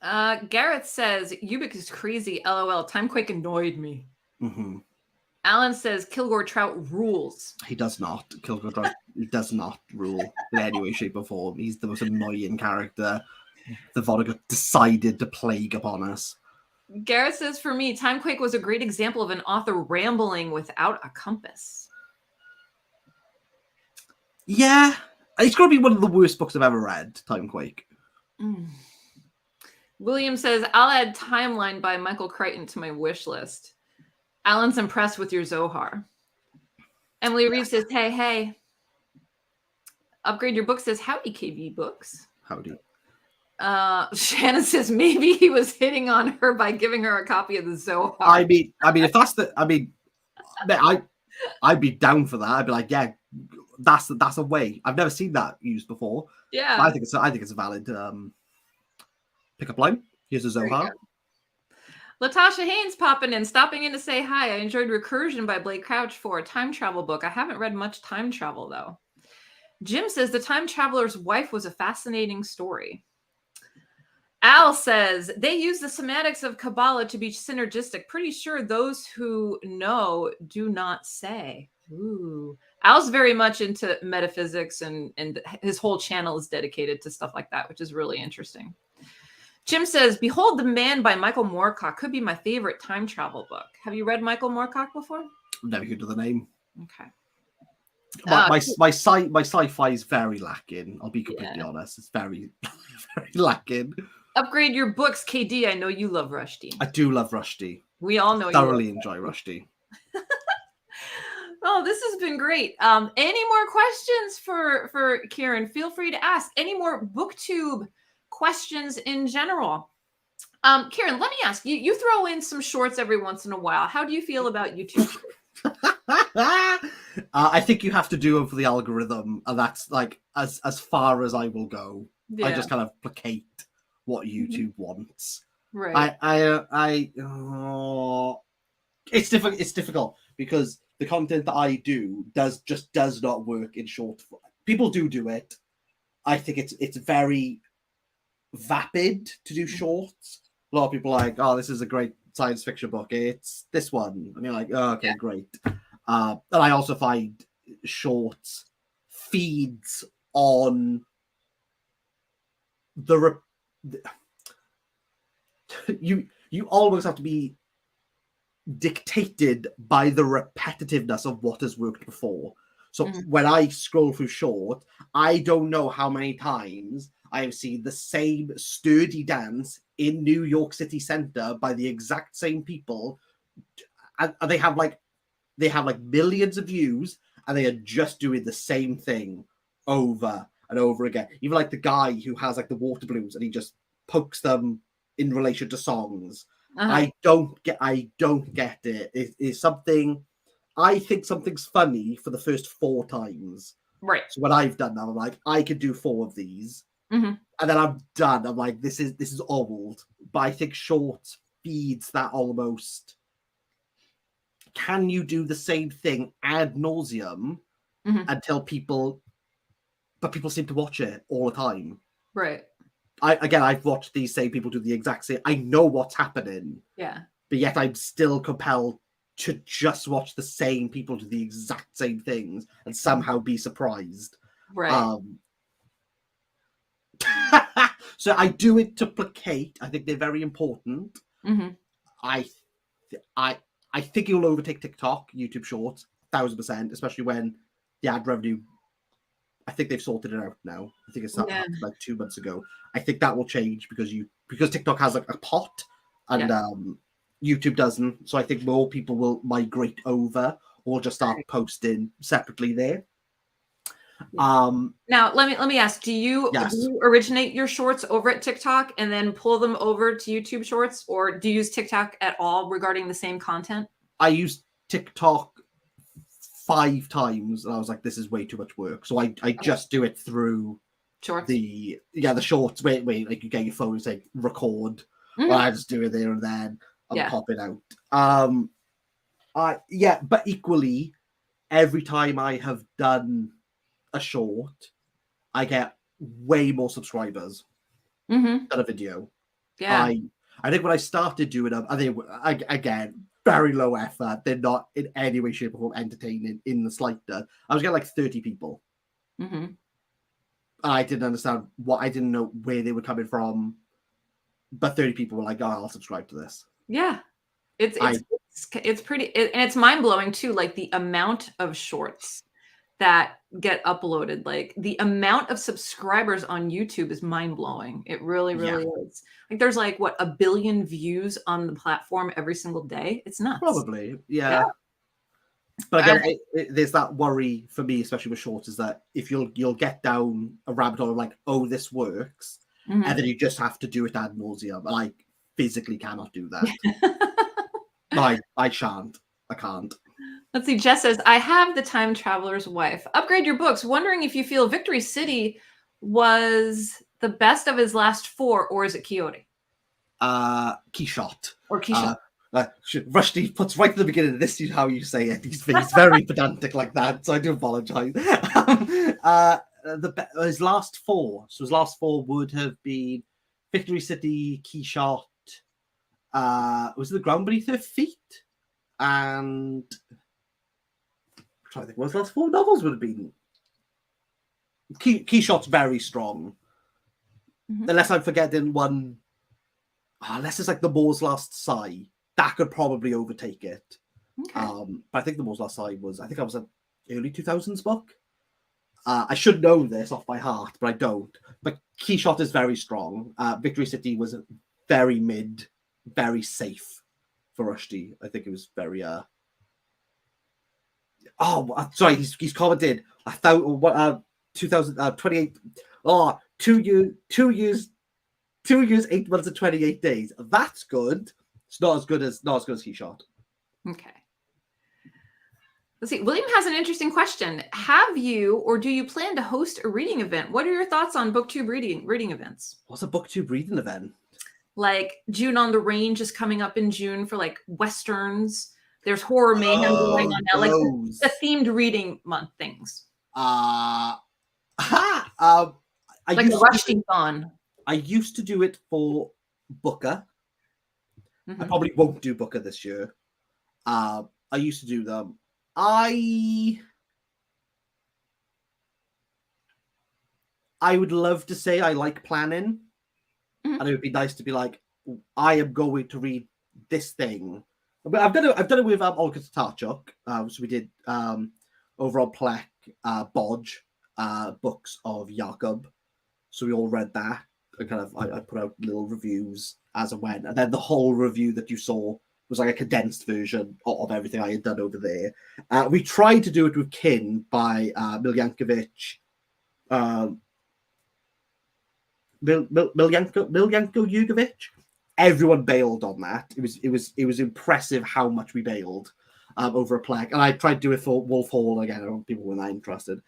Gareth says, Ubik is crazy. LOL. Timequake annoyed me. Mm-hmm. Alan says, Kilgore Trout rules. He does not. Kilgore Trout does not rule in any way, shape, or form. He's the most annoying character the Vonnegut decided to plague upon us. Gareth says, for me, Timequake was a great example of an author rambling without a compass. Yeah. It's got to be one of the worst books I've ever read, Timequake. William says, I'll add Timeline by Michael Crichton to my wish list. Alan's impressed with your Zohar. Emily Reeves says, hey. Upgrade Your Book says, howdy, KDBooks. Howdy. Shannon says, maybe he was hitting on her by giving her a copy of the Zohar. I mean, if that's the, I'd be down for that. I'd be like, yeah, that's a way. I've never seen that used before. Yeah. I think it's a valid pickup line. Here's a Zohar. Latasha Haynes popping in, stopping in to say hi. I enjoyed Recursion by Blake Crouch for a time travel book. I haven't read much time travel, though. Jim says The Time Traveler's Wife was a fascinating story. Al says, they use the semantics of Kabbalah to be synergistic. Pretty sure those who know do not say. Ooh. Al's very much into metaphysics, and his whole channel is dedicated to stuff like that, which is really interesting. Jim says, Behold the Man by Michael Moorcock could be my favorite time travel book. Have you read Michael Moorcock before? Never heard of the name. Okay. My sci-fi is very lacking. I'll be completely honest. It's very, very lacking. Upgrade Your Books, KD. I know you love Rushdie. I do love Rushdie. We all know thoroughly enjoy Rushdie. Oh, this has been great. Any more questions for Kieran? Feel free to ask. Any more BookTube questions in general? Kieran, let me ask you. You throw in some shorts every once in a while. How do you feel about YouTube? I think you have to do them for the algorithm, and that's like as far as I will go. Yeah. I just kind of placate what YouTube wants. Right. It's difficult. It's difficult because the content that I do does not work in short. People do it. I think it's very vapid to do shorts. A lot of people are like, oh, this is a great science fiction book. It's this one, and you're like, oh, okay, great. And I also find shorts feeds on you almost have to be dictated by the repetitiveness of what has worked before. So when I scroll through short, I don't know how many times I have seen the same sturdy dance in New York City Center by the exact same people, and they have like millions of views, and they are just doing the same thing over and over again. Even like the guy who has like the water balloons and he just pokes them in relation to songs. I don't get it. It's something, I think something's funny for the first 4 times. Right. So when I've done that, I'm like, I could do 4 of these. And then I'm done. I'm like, this is old. But I think short feeds that almost. Can you do the same thing ad nauseum until people seem to watch it all the time? Right. I've watched these same people do the exact same. I know what's happening. Yeah. But yet I'm still compelled to just watch the same people do the exact same things and somehow be surprised. Right. So I do it to placate. I think they're very important. I think you'll overtake TikTok, YouTube Shorts, 1000%, especially when the ad revenue. I think they've sorted it out now. I think it's like 2 months ago. I think that will change because TikTok has like a pot and YouTube doesn't. So I think more people will migrate over or just start posting separately there. Now let me ask, do you originate your shorts over at TikTok and then pull them over to YouTube Shorts, or do you use TikTok at all regarding the same content? I used TikTok 5 times and I was like, this is way too much work. So I just do it through shorts. The shorts. Wait, like you get your phone and say record. Or I just do it there and then and pop it out. But equally, every time I have done a short, I get way more subscribers than a video. Yeah. I think when I started doing them, I think again very low effort. They're not in any way, shape, or form entertaining in the slightest. I was getting like 30 people. Mm-hmm. I didn't understand what I didn't know where they were coming from, but 30 people were like, "Oh, I'll subscribe to this." Yeah. It's pretty, and it's mind blowing too. Like the amount of shorts that get uploaded, like the amount of subscribers on YouTube is mind blowing. It really, really is. Like there's like what, 1 billion views on the platform every single day. It's nuts. Probably, yeah. But again, there's that worry for me, especially with shorts, is that if you'll get down a rabbit hole of like, oh, this works, and then you just have to do it ad nauseum. And I physically cannot do that. I shan't. I can't. Let's see. Jess says, I have The Time Traveler's Wife. Upgrade your books. Wondering if you feel Victory City was the best of his last 4, or is it Quixote? Keyshot. Or Quixote. Rushdie puts right at the beginning of this how you say it. He's very pedantic like that, so I do apologize. His last 4. So his last 4 would have been Victory City, Keyshot. Was it The Ground Beneath Her Feet? And I'm trying to think what his last 4 novels would have been. Keyshot's very strong. Unless I'm forgetting one. Unless it's like The Moor's Last Sigh. That could probably overtake it. Okay. But I think The Moor's Last Sigh was, I think I was an early 2000s book. I should know this off by heart, but I don't. But Keyshot is very strong. Victory City was very mid, very safe for Rushdie. I think it was very... sorry, he's commented. 2028... 2 years, 8 months and 28 days. That's good. It's not as good as Keyshot. Okay. Let's see. William has an interesting question. Have you or do you plan to host a reading event? What are your thoughts on BookTube reading events? What's a BookTube reading event? Like June on the Range is coming up in June for like Westerns. There's Horror Mayhem going on now. Like the themed reading month things. Like a Rushdie Con. I used to do it for Booker. I probably won't do Booker this year. I used to do them. I would love to say I like planning, and it would be nice to be like, I am going to read this thing. But I've done it with Olga Tatarchuk. So we did over on Plek, Bodge, books of Jakob. So we all read that. And kind of I put out little reviews as I went, and then the whole review that you saw was like a condensed version of everything I had done over there. We tried to do it with Kin by Miljankovic. Miljanko Jugovic. Everyone bailed on that. It was impressive how much we bailed over a Plek. And I tried to do it for Wolf Hall again. I don't know if people were that interested.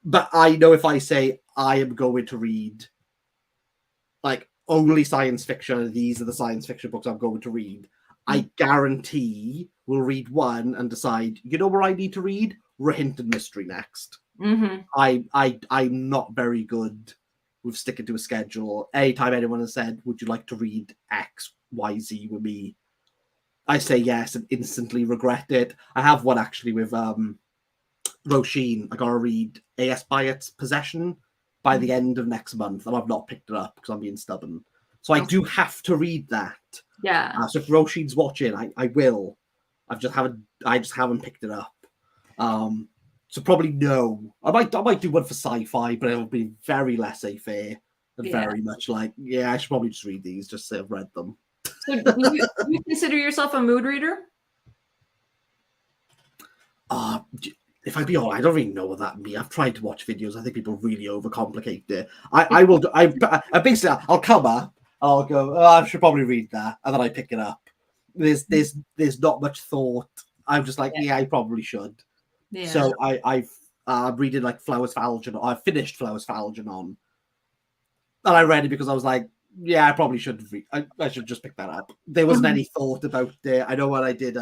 But I know if I say I am going to read like only science fiction, these are the science fiction books I'm going to read, I guarantee we'll read one and decide, you know where I need to read? Rohinton Mystery next. I'm not very good with sticking to a schedule. Anytime anyone has said, would you like to read X, Y, Z with me? I say yes and instantly regret it. I have one actually with Roisin. I got to read A.S. Byatt's Possession by the end of next month, and I've not picked it up because I'm being stubborn. So I do have to read that. Yeah. So if Roisin's watching, I will. I just haven't picked it up. So probably no. I might do one for sci-fi, but it'll be very laissez-faire and very much like, I should probably just read these, just say I've read them. So do you consider yourself a mood reader? If I be honest, I don't really know what that means. I've tried to watch videos. I think people really overcomplicate it. I will. I basically, I'll come up. I'll go. Oh, I should probably read that, and then I pick it up. There's not much thought. I'm just like, I probably should. Yeah. So I'm reading like Flowers for Algernon. I finished Flowers for Algernon, and I read it because I was like, I probably should read. I should just pick that up. There wasn't any thought about it. I know when I did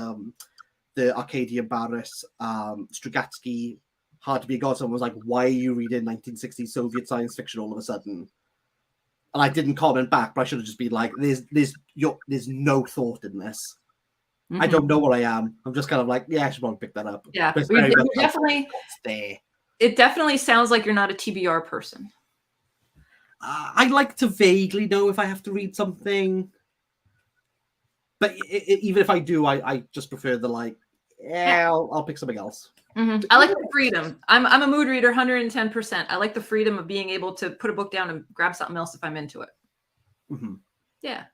the Arcadian Barris, Strugatsky, Hard to Be a God. Someone was like, why are you reading 1960s Soviet science fiction all of a sudden? and I didn't comment back, but I should have just been like, there's no thought in this. Mm-hmm. I don't know what I am. I'm just kind of like, yeah, I should probably pick that up. Yeah, but it's definitely. There. It definitely sounds like you're not a TBR person. I like to vaguely know if I have to read something, but even if I do, I just prefer the like, I'll pick something else. Mm-hmm. I like the freedom. I'm a mood reader, 110%. I like the freedom of being able to put a book down and grab something else if I'm into it. Mm-hmm. Yeah.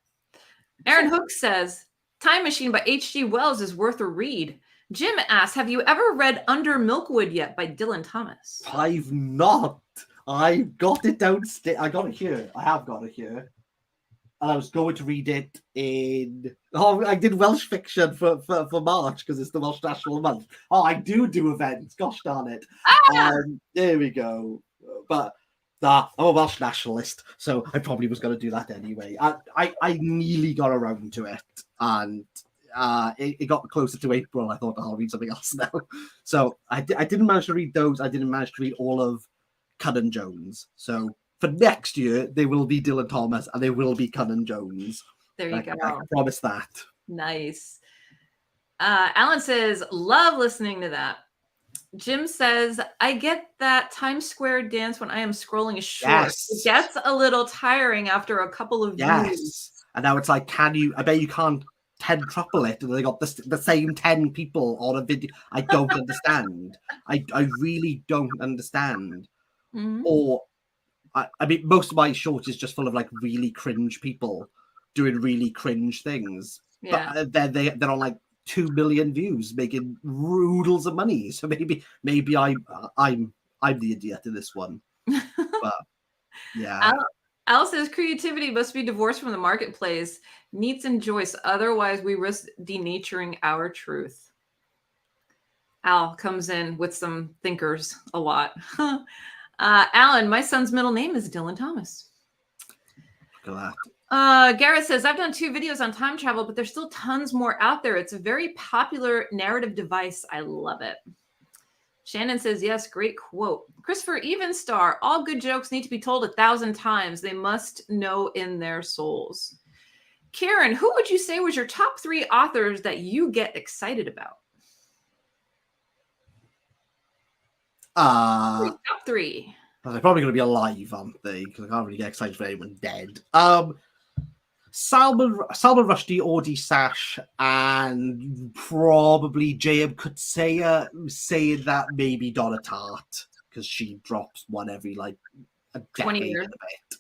Aaron Hook says, Time Machine by H.G. Wells is worth a read. Jim asks, have you ever read Under Milkwood yet by Dylan Thomas? I've not. I got it downstairs. I got it here. I have got it here. And I was going to read it in... Oh, I did Welsh fiction for March because it's the Welsh National Month. Oh, I do events. Gosh darn it. There we go. But I'm a Welsh nationalist, so I probably was going to do that anyway. I nearly got around to it, and it got closer to April. I thought, I'll read something else now. So I didn't manage to read those. I didn't manage to read all of Cunnan Jones. So for next year, they will be Dylan Thomas and they will be Cunnan Jones. There you go. I can promise that. Nice. Alan says, love listening to that. Jim says, I get that Times Square dance when I am scrolling is short. Yes. It gets a little tiring after a couple of views. And now it's like, I bet you can't 10-triple it, and they got the same 10 people on a video. I don't understand. I really don't understand. Mm-hmm. Or, I mean, most of my shorts is just full of like really cringe people doing really cringe things. Yeah. But they're on like 2 million views, making oodles of money. So maybe I'm the idiot in this one. But yeah. Al says creativity must be divorced from the marketplace. Neats and Joyce, otherwise we risk denaturing our truth. Al comes in with some thinkers a lot. Alan, my son's middle name is Dylan Thomas. Look at that. Garrett says, I've done 2 videos on time travel, but there's still tons more out there. It's a very popular narrative device. I love it. Shannon says, yes, great quote. Christopher Evenstar, all good jokes need to be told 1,000 times. They must know in their souls. Karen, who would you say was your top 3 authors that you get excited about? Top 3. They're probably going to be alive, aren't they? Because I can't really get excited for anyone dead. Salman Rushdie, Audie Sash, and probably J.M. Kutsaya, saying that maybe Donna Tartt, because she drops one every like a decade 20 years. and a bit.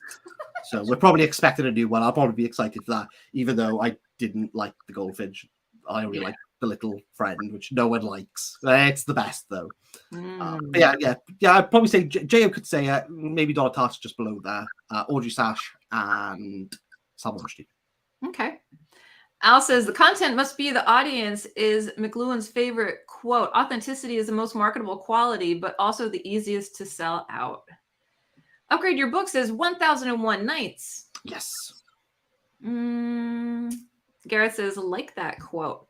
So we're probably expecting a new one. I'll probably be excited for that, even though I didn't like the Goldfinch. I only like the Little Friend, which no one likes. It's the best though. But yeah. I'd probably say J.M. Kutsaya, maybe Donna Tartt just below there, Audrey Sash, and Salman Rushdie. Okay. Al says the content must be the audience is McLuhan's favorite quote. Authenticity is the most marketable quality, but also the easiest to sell out. Upgrade Your Book says 1001 Nights. Yes. Garrett says, like that quote.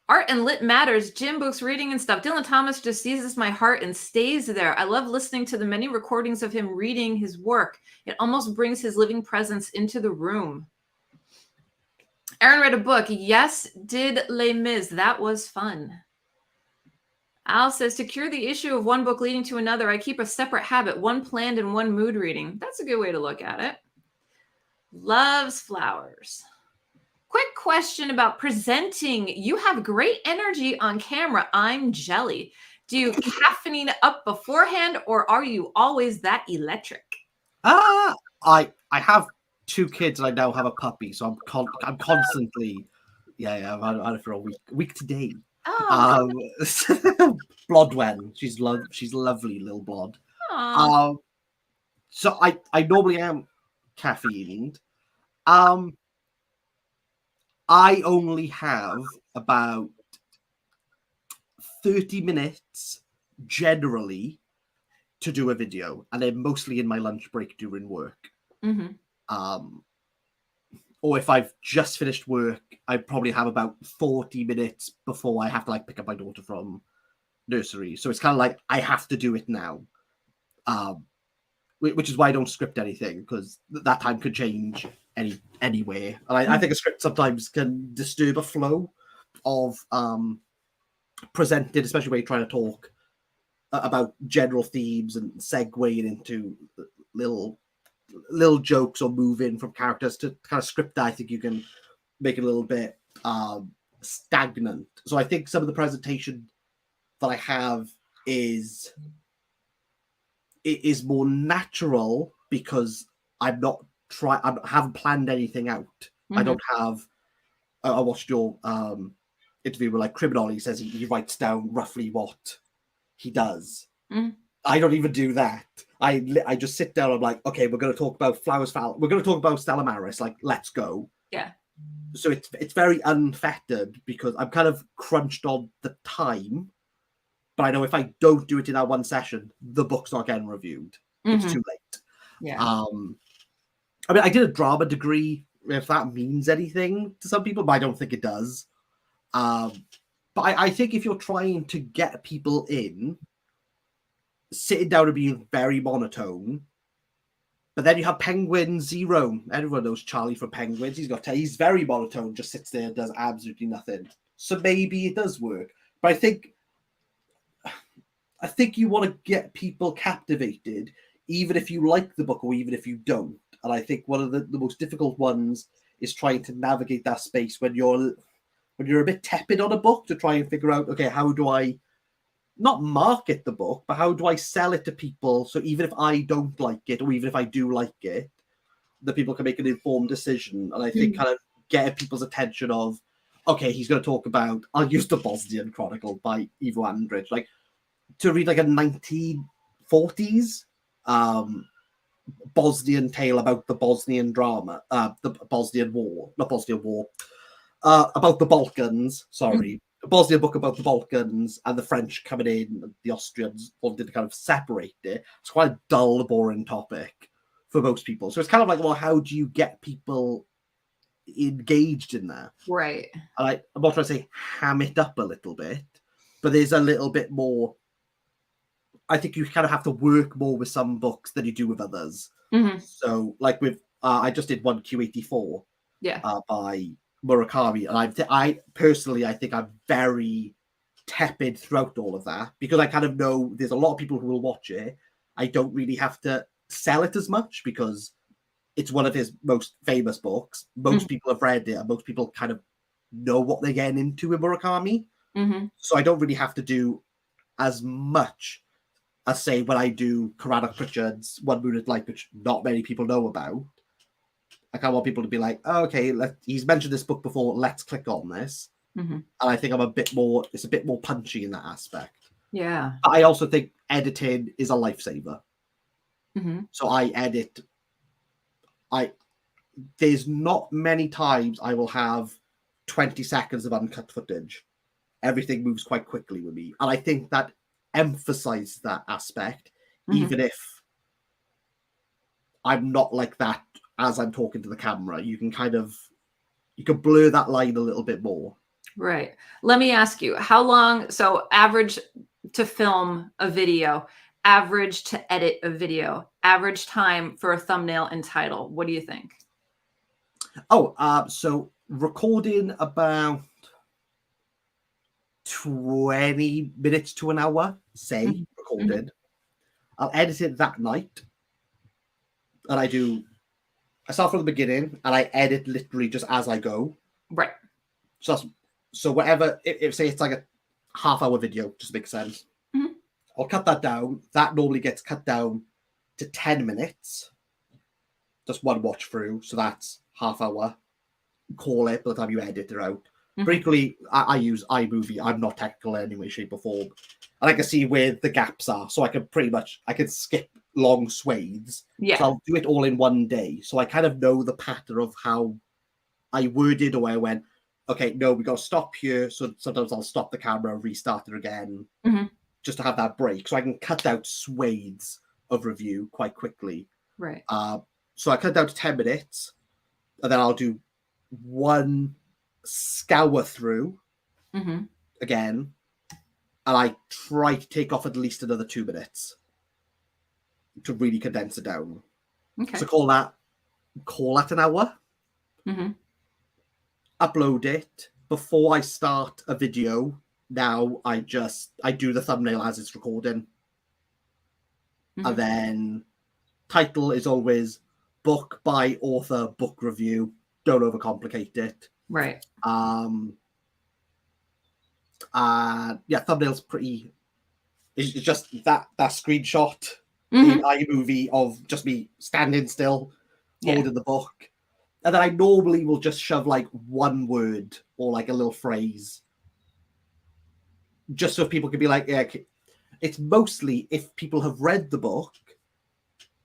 Art and Lit Matters, Jim Books reading and stuff. Dylan Thomas just seizes my heart and stays there. I love listening to the many recordings of him reading his work. It almost brings his living presence into the room. Aaron read a book. Yes, did Les Mis. That was fun. Al says, to cure the issue of one book leading to another, I keep a separate habit, one planned and one mood reading. That's a good way to look at it. Loves flowers. Quick question about presenting. You have great energy on camera. I'm jelly. Do you caffeine up beforehand, or are you always that electric? I have 2 kids and I now have a puppy, so I'm constantly I've had it for a week today. Blodwen, she's lovely little Blod. So I normally am caffeined. I only have about 30 minutes generally to do a video, and they're mostly in my lunch break during work. Or if I've just finished work, I probably have about 40 minutes before I have to like pick up my daughter from nursery. So it's kind of like I have to do it now. which is why I don't script anything, because that time could change anywhere. And I think a script sometimes can disturb a flow of presented, especially when you're trying to talk about general themes and segueing into little jokes or moving from characters to kind of script that. I think you can make it a little bit stagnant. So I think some of the presentation that I have is more natural because I haven't planned anything out. I don't have. I watched your interview with Criminal. He says he writes down roughly what he does. I don't even do that. I just sit down. I'm like, okay, we're going to talk about Flowers Foul. We're going to talk about Stella Maris. Like, let's go. Yeah. So it's very unfettered because I'm kind of crunched on the time. But I know if I don't do it in that one session, the book's not getting reviewed. It's too late. Yeah. I mean, I did a drama degree, if that means anything to some people, but I don't think it does. But I think if you're trying to get people in, sitting down and being very monotone, but then you have Penguin Zero. Everyone knows Charlie from Penguins. He's very monotone, just sits there and does absolutely nothing. So maybe it does work. But I think you want to get people captivated, even if you like the book or even if you don't. And I think one of the most difficult ones is trying to navigate that space when you're a bit tepid on a book, to try and figure out, okay, how do I not market the book, but how do I sell it to people? So even if I don't like it, or even if I do like it, the people can make an informed decision. And I think kind of getting people's attention of, okay, he's going to talk about, I'll use the Bosnian Chronicle by Ivo Andrić, like to read like a 1940s Bosnian tale about the Bosnian drama, the Bosnian War, not Bosnian War, about the Balkans, sorry. A Bosnian book about the Balkans and the French coming in, the Austrians wanted to kind of separate it. It's quite a dull, boring topic for most people. So it's kind of like, well, how do you get people engaged in that? Right. And I'm not trying to say ham it up a little bit, but there's a little bit more. I think you kind of have to work more with some books than you do with others. So, like with, I just did one Q84 by Murakami, and I personally, I think I'm very tepid throughout all of that because I kind of know there's a lot of people who will watch it. I don't really have to sell it as much because it's one of his most famous books. Most people have read it, and most people kind of know what they're getting into with Murakami. So I don't really have to do as much as, say, when I do Craddock Pritchard's One Moonlit Light, which not many people know about. I kind of want people to be like, oh, okay, he's mentioned this book before, let's click on this. And I think it's a bit more punchy in that aspect. Yeah. But I also think editing is a lifesaver. So I edit. There's not many times I will have 20 seconds of uncut footage. Everything moves quite quickly with me. And I think that emphasizes that aspect, even if I'm not like that as I'm talking to the camera. You can blur that line a little bit more. Right. Let me ask you, how long, so average to film a video, average to edit a video, average time for a thumbnail and title, what do you think? So recording about 20 minutes to an hour, say, recorded. I'll edit it that night. And I start from the beginning and I edit literally just as I go. Right. So whatever, if say it's like a half-hour video, just makes sense. I'll cut that down. That normally gets cut down to 10 minutes. Just one watch through. So that's half hour. Call it by the time you edit it out. Briefly, I use iMovie. I'm not technical in any way, shape, or form. And I can see where the gaps are. So I can skip long swathes. Yeah. So I'll do it all in one day. So I kind of know the pattern of how I worded or where I went, okay, no, we got to stop here. So sometimes I'll stop the camera, restart it again, just to have that break. So I can cut out swathes of review quite quickly. Right. So I cut down to 10 minutes, and then I'll do one scour through again, and I try to take off at least another 2 minutes. to really condense it down. Okay. So call that an hour. Mm-hmm. Upload it. Before I start a video, now I do the thumbnail as it's recording. Mm-hmm. And then title is always book by author, book review. Don't overcomplicate it. Right. Thumbnail's pretty. It's just that screenshot Mm-hmm. in iMovie of just me standing still, Yeah. holding the book. And then I normally will just shove like one word or like a little phrase, just so people can be like, yeah. It's mostly if people have read the book,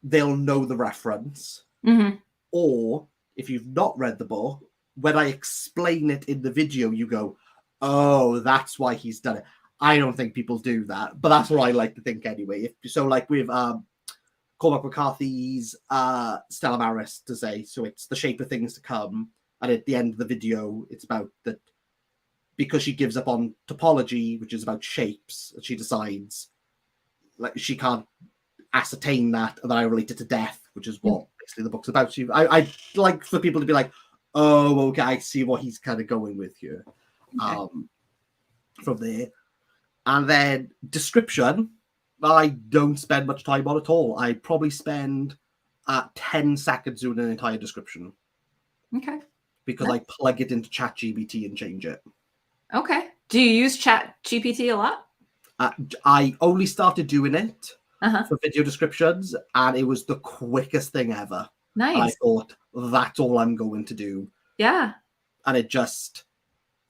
they'll know the reference. Mm-hmm. Or if you've not read the book, when I explain it in the video, you go, oh, that's why he's done it. I don't think people do that, but that's what I like to think anyway. So like with Cormac McCarthy's Stella Maris to say, so it's the shape of things to come. And at the end of the video, it's about that because she gives up on topology, which is about shapes, she decides like she can't ascertain that, and then I relate it to death, which is what basically the book's about. So I like for people to be like, oh, okay, I see what he's kind of going with here. Okay. From there. And then description, I don't spend much time on at all. I probably spend 10 seconds doing an entire description. Okay. Because I plug it into ChatGPT and change it. Okay. Do you use ChatGPT a lot? I only started doing it Uh-huh. for video descriptions, and it was the quickest thing ever. Nice. And I thought, that's all I'm going to do. Yeah. And it just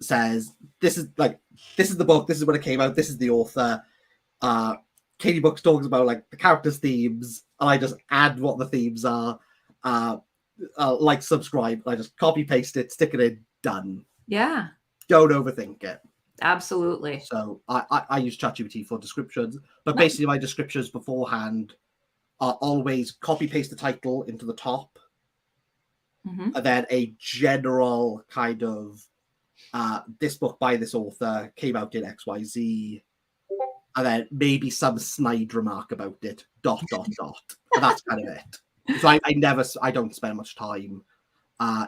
says, this is the book, this is when it came out, this is the author. KDBooks talks about like the characters' themes, and I just add what the themes are. Like, subscribe. I just copy paste it, stick it in, done. Yeah. Don't overthink it. Absolutely. So I use ChatGPT for descriptions, but basically my descriptions beforehand are always copy paste the title into the top, and then a general kind of this book by this author came out in XYZ, and then maybe some snide remark about it, ... And that's kind of it. So I don't spend much time.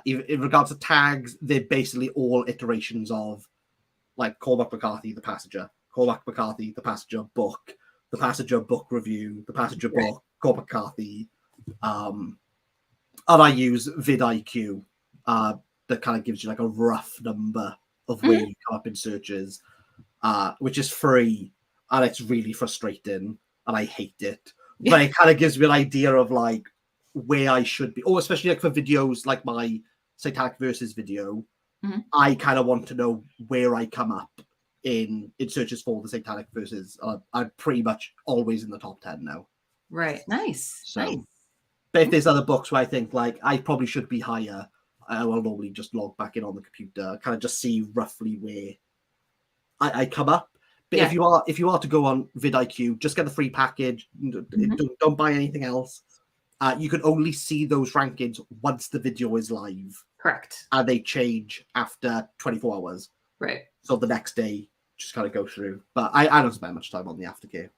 In regards to tags, they're basically all iterations of like Cormac McCarthy, the passenger, Cormac McCarthy, the passenger book, the passenger book review, the passenger book, Cormac McCarthy. And I use vidIQ, that kind of gives you like a rough number of where you come up in searches, which is free, and it's really frustrating, and I hate it. But it kind of gives me an idea of like where I should be, or especially like for videos like my Satanic Verses video. I kind of want to know where I come up in searches for the Satanic Verses. I'm pretty much always in the top 10 now. Right. Nice. So, nice. But if there's other books where I think like I probably should be higher, I will normally just log back in on the computer, kind of just see roughly where I come up. But if you are to go on vidIQ, just get the free package. Don't buy anything else. You can only see those rankings once the video is live. Correct. And they change after 24 hours. Right. So the next day, just kind of go through. But I don't spend much time on the aftercare.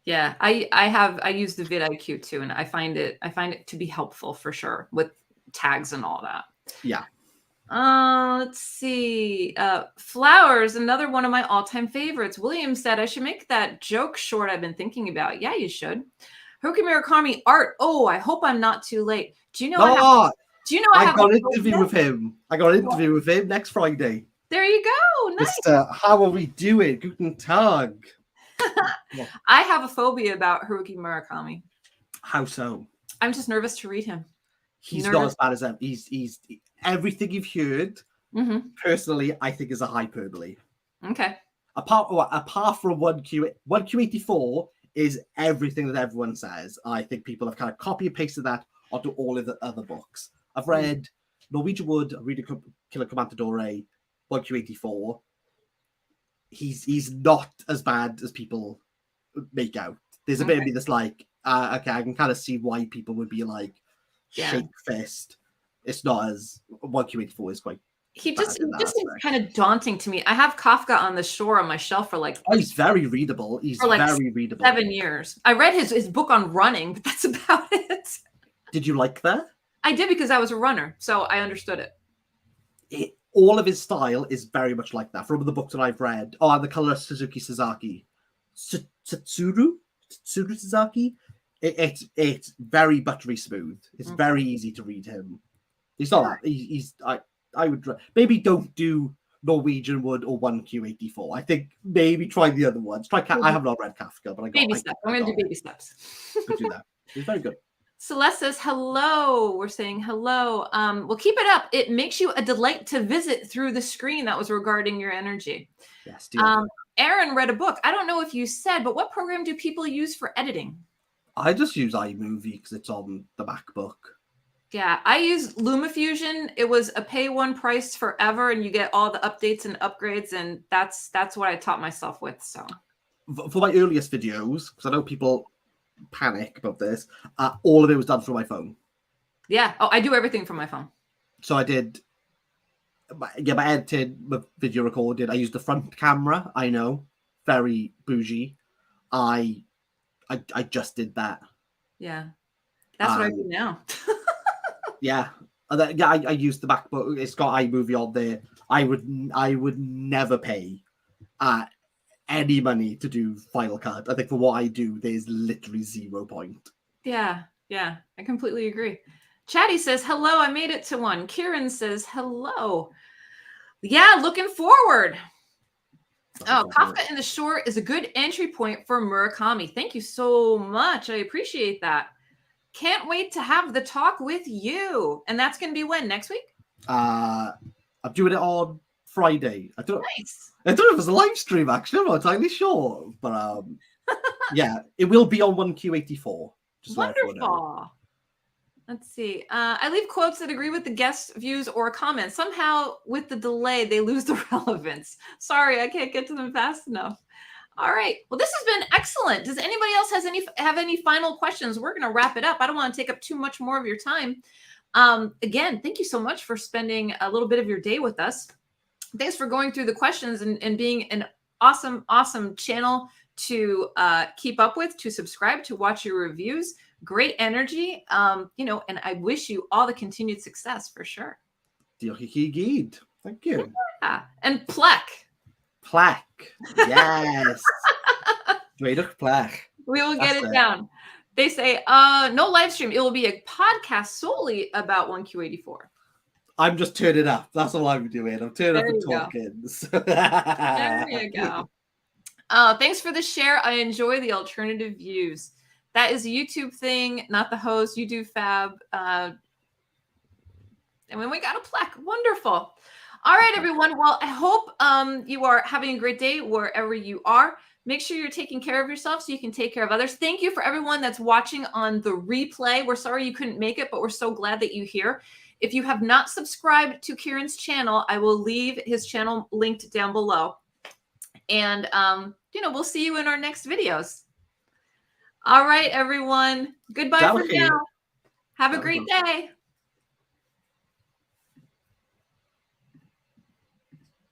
Yeah, I use the vidIQ too, and I find it to be helpful for sure with tags and all that. Yeah. Let's see. Flowers, another one of my all-time favorites. William said I should make that joke short I've been thinking about. Yeah, you should. Haruki Murakami art. Oh, I hope I'm not too late. Do you know? I got an interview with him. I got an interview with him next Friday. There you go. Nice. How are we doing? Guten Tag. I have a phobia about Haruki Murakami. How so? I'm just nervous to read him. He's not as bad as that. He's everything you've heard. Personally, I think is a hyperbole. Okay. Apart from 1Q84 is everything that everyone says. I think people have kind of copy and pasted that onto all of the other books. I've read Norwegian Wood, I'm reading Killer Comandadore, 1Q84. He's not as bad as people make out. There's a bit of me that's like, okay, I can kind of see why people would be like, shake fist. It's not as 1Q84 is quite He bad just in that seems aspect. kind of daunting to me. I have Kafka on the Shore on my shelf for like Oh, he's very readable. He's very readable. 7 years. I read his book on running, but that's about it. Did you like that? I did because I was a runner, so I understood it. All of his style is very much like that. From the books that I've read, and the colorist Suzuki Sasaki, Tsuru Sasaki. It's very buttery smooth. It's very easy to read him. He's not that. I would maybe don't do Norwegian Wood or 1Q84. I think maybe try the other ones. Try. I have not read Kafka, but I got baby steps. I'm going to do baby steps. Do that. It's very good. Celeste says hello. We're saying hello. Well, keep it up. It makes you a delight to visit through the screen. That was regarding your energy. Yes. Aaron read a book. I don't know if you said, but what program do people use for editing? I just use iMovie because it's on the MacBook. Yeah, I use LumaFusion. It was a pay one price forever, and you get all the updates and upgrades, and that's what I taught myself with. So for my earliest videos, because I know people panic about this, all of it was done through my phone. Yeah. Oh, I do everything from my phone. So I did. Yeah, my edited, my video recorded. I used the front camera. I know, very bougie. I just did that. Yeah, that's what I do now. Yeah, I used the MacBook. It's got iMovie on there. I would never pay any money to do Final Cut. I think for what I do, there's literally 0 point. Yeah, I completely agree. Chatty says hello. I made it to one. Kieran says hello. Yeah, looking forward. Kafka in the Shore is a good entry point for Murakami. Thank you so much. I appreciate that. Can't wait to have the talk with you. And that's going to be when? Next week? I'm doing it on Friday. I don't Nice. I don't know if it's a live stream, actually. I'm not entirely sure. But yeah, it will be on 1Q84. Wonderful. Let's see. I leave quotes that agree with the guest views or comments. Somehow, with the delay, they lose the relevance. Sorry, I can't get to them fast enough. All right. Well, this has been excellent. Does anybody else have any final questions? We're going to wrap it up. I don't want to take up too much more of your time. Again, thank you so much for spending a little bit of your day with us. Thanks for going through the questions and being an awesome channel to keep up with, to subscribe, to watch your reviews. Great energy, and I wish you all the continued success for sure. Thank you. Yeah. And Plek. Yes. Plek. We will get it down. They say, no live stream. It will be a podcast solely about 1Q84. I'm just turning up. That's all I'm doing. I'm turning up and talking. There you go. Thanks for the share. I enjoy the alternative views. That is a YouTube thing, not the host. You do fab. And then we got a plaque. Wonderful. All right, everyone. Well, I hope you are having a great day wherever you are. Make sure you're taking care of yourself so you can take care of others. Thank you for everyone that's watching on the replay. We're sorry you couldn't make it, but we're so glad that you're here. If you have not subscribed to Kieran's channel, I will leave his channel linked down below. And, we'll see you in our next videos. All right, everyone. Goodbye for now. Have a great day.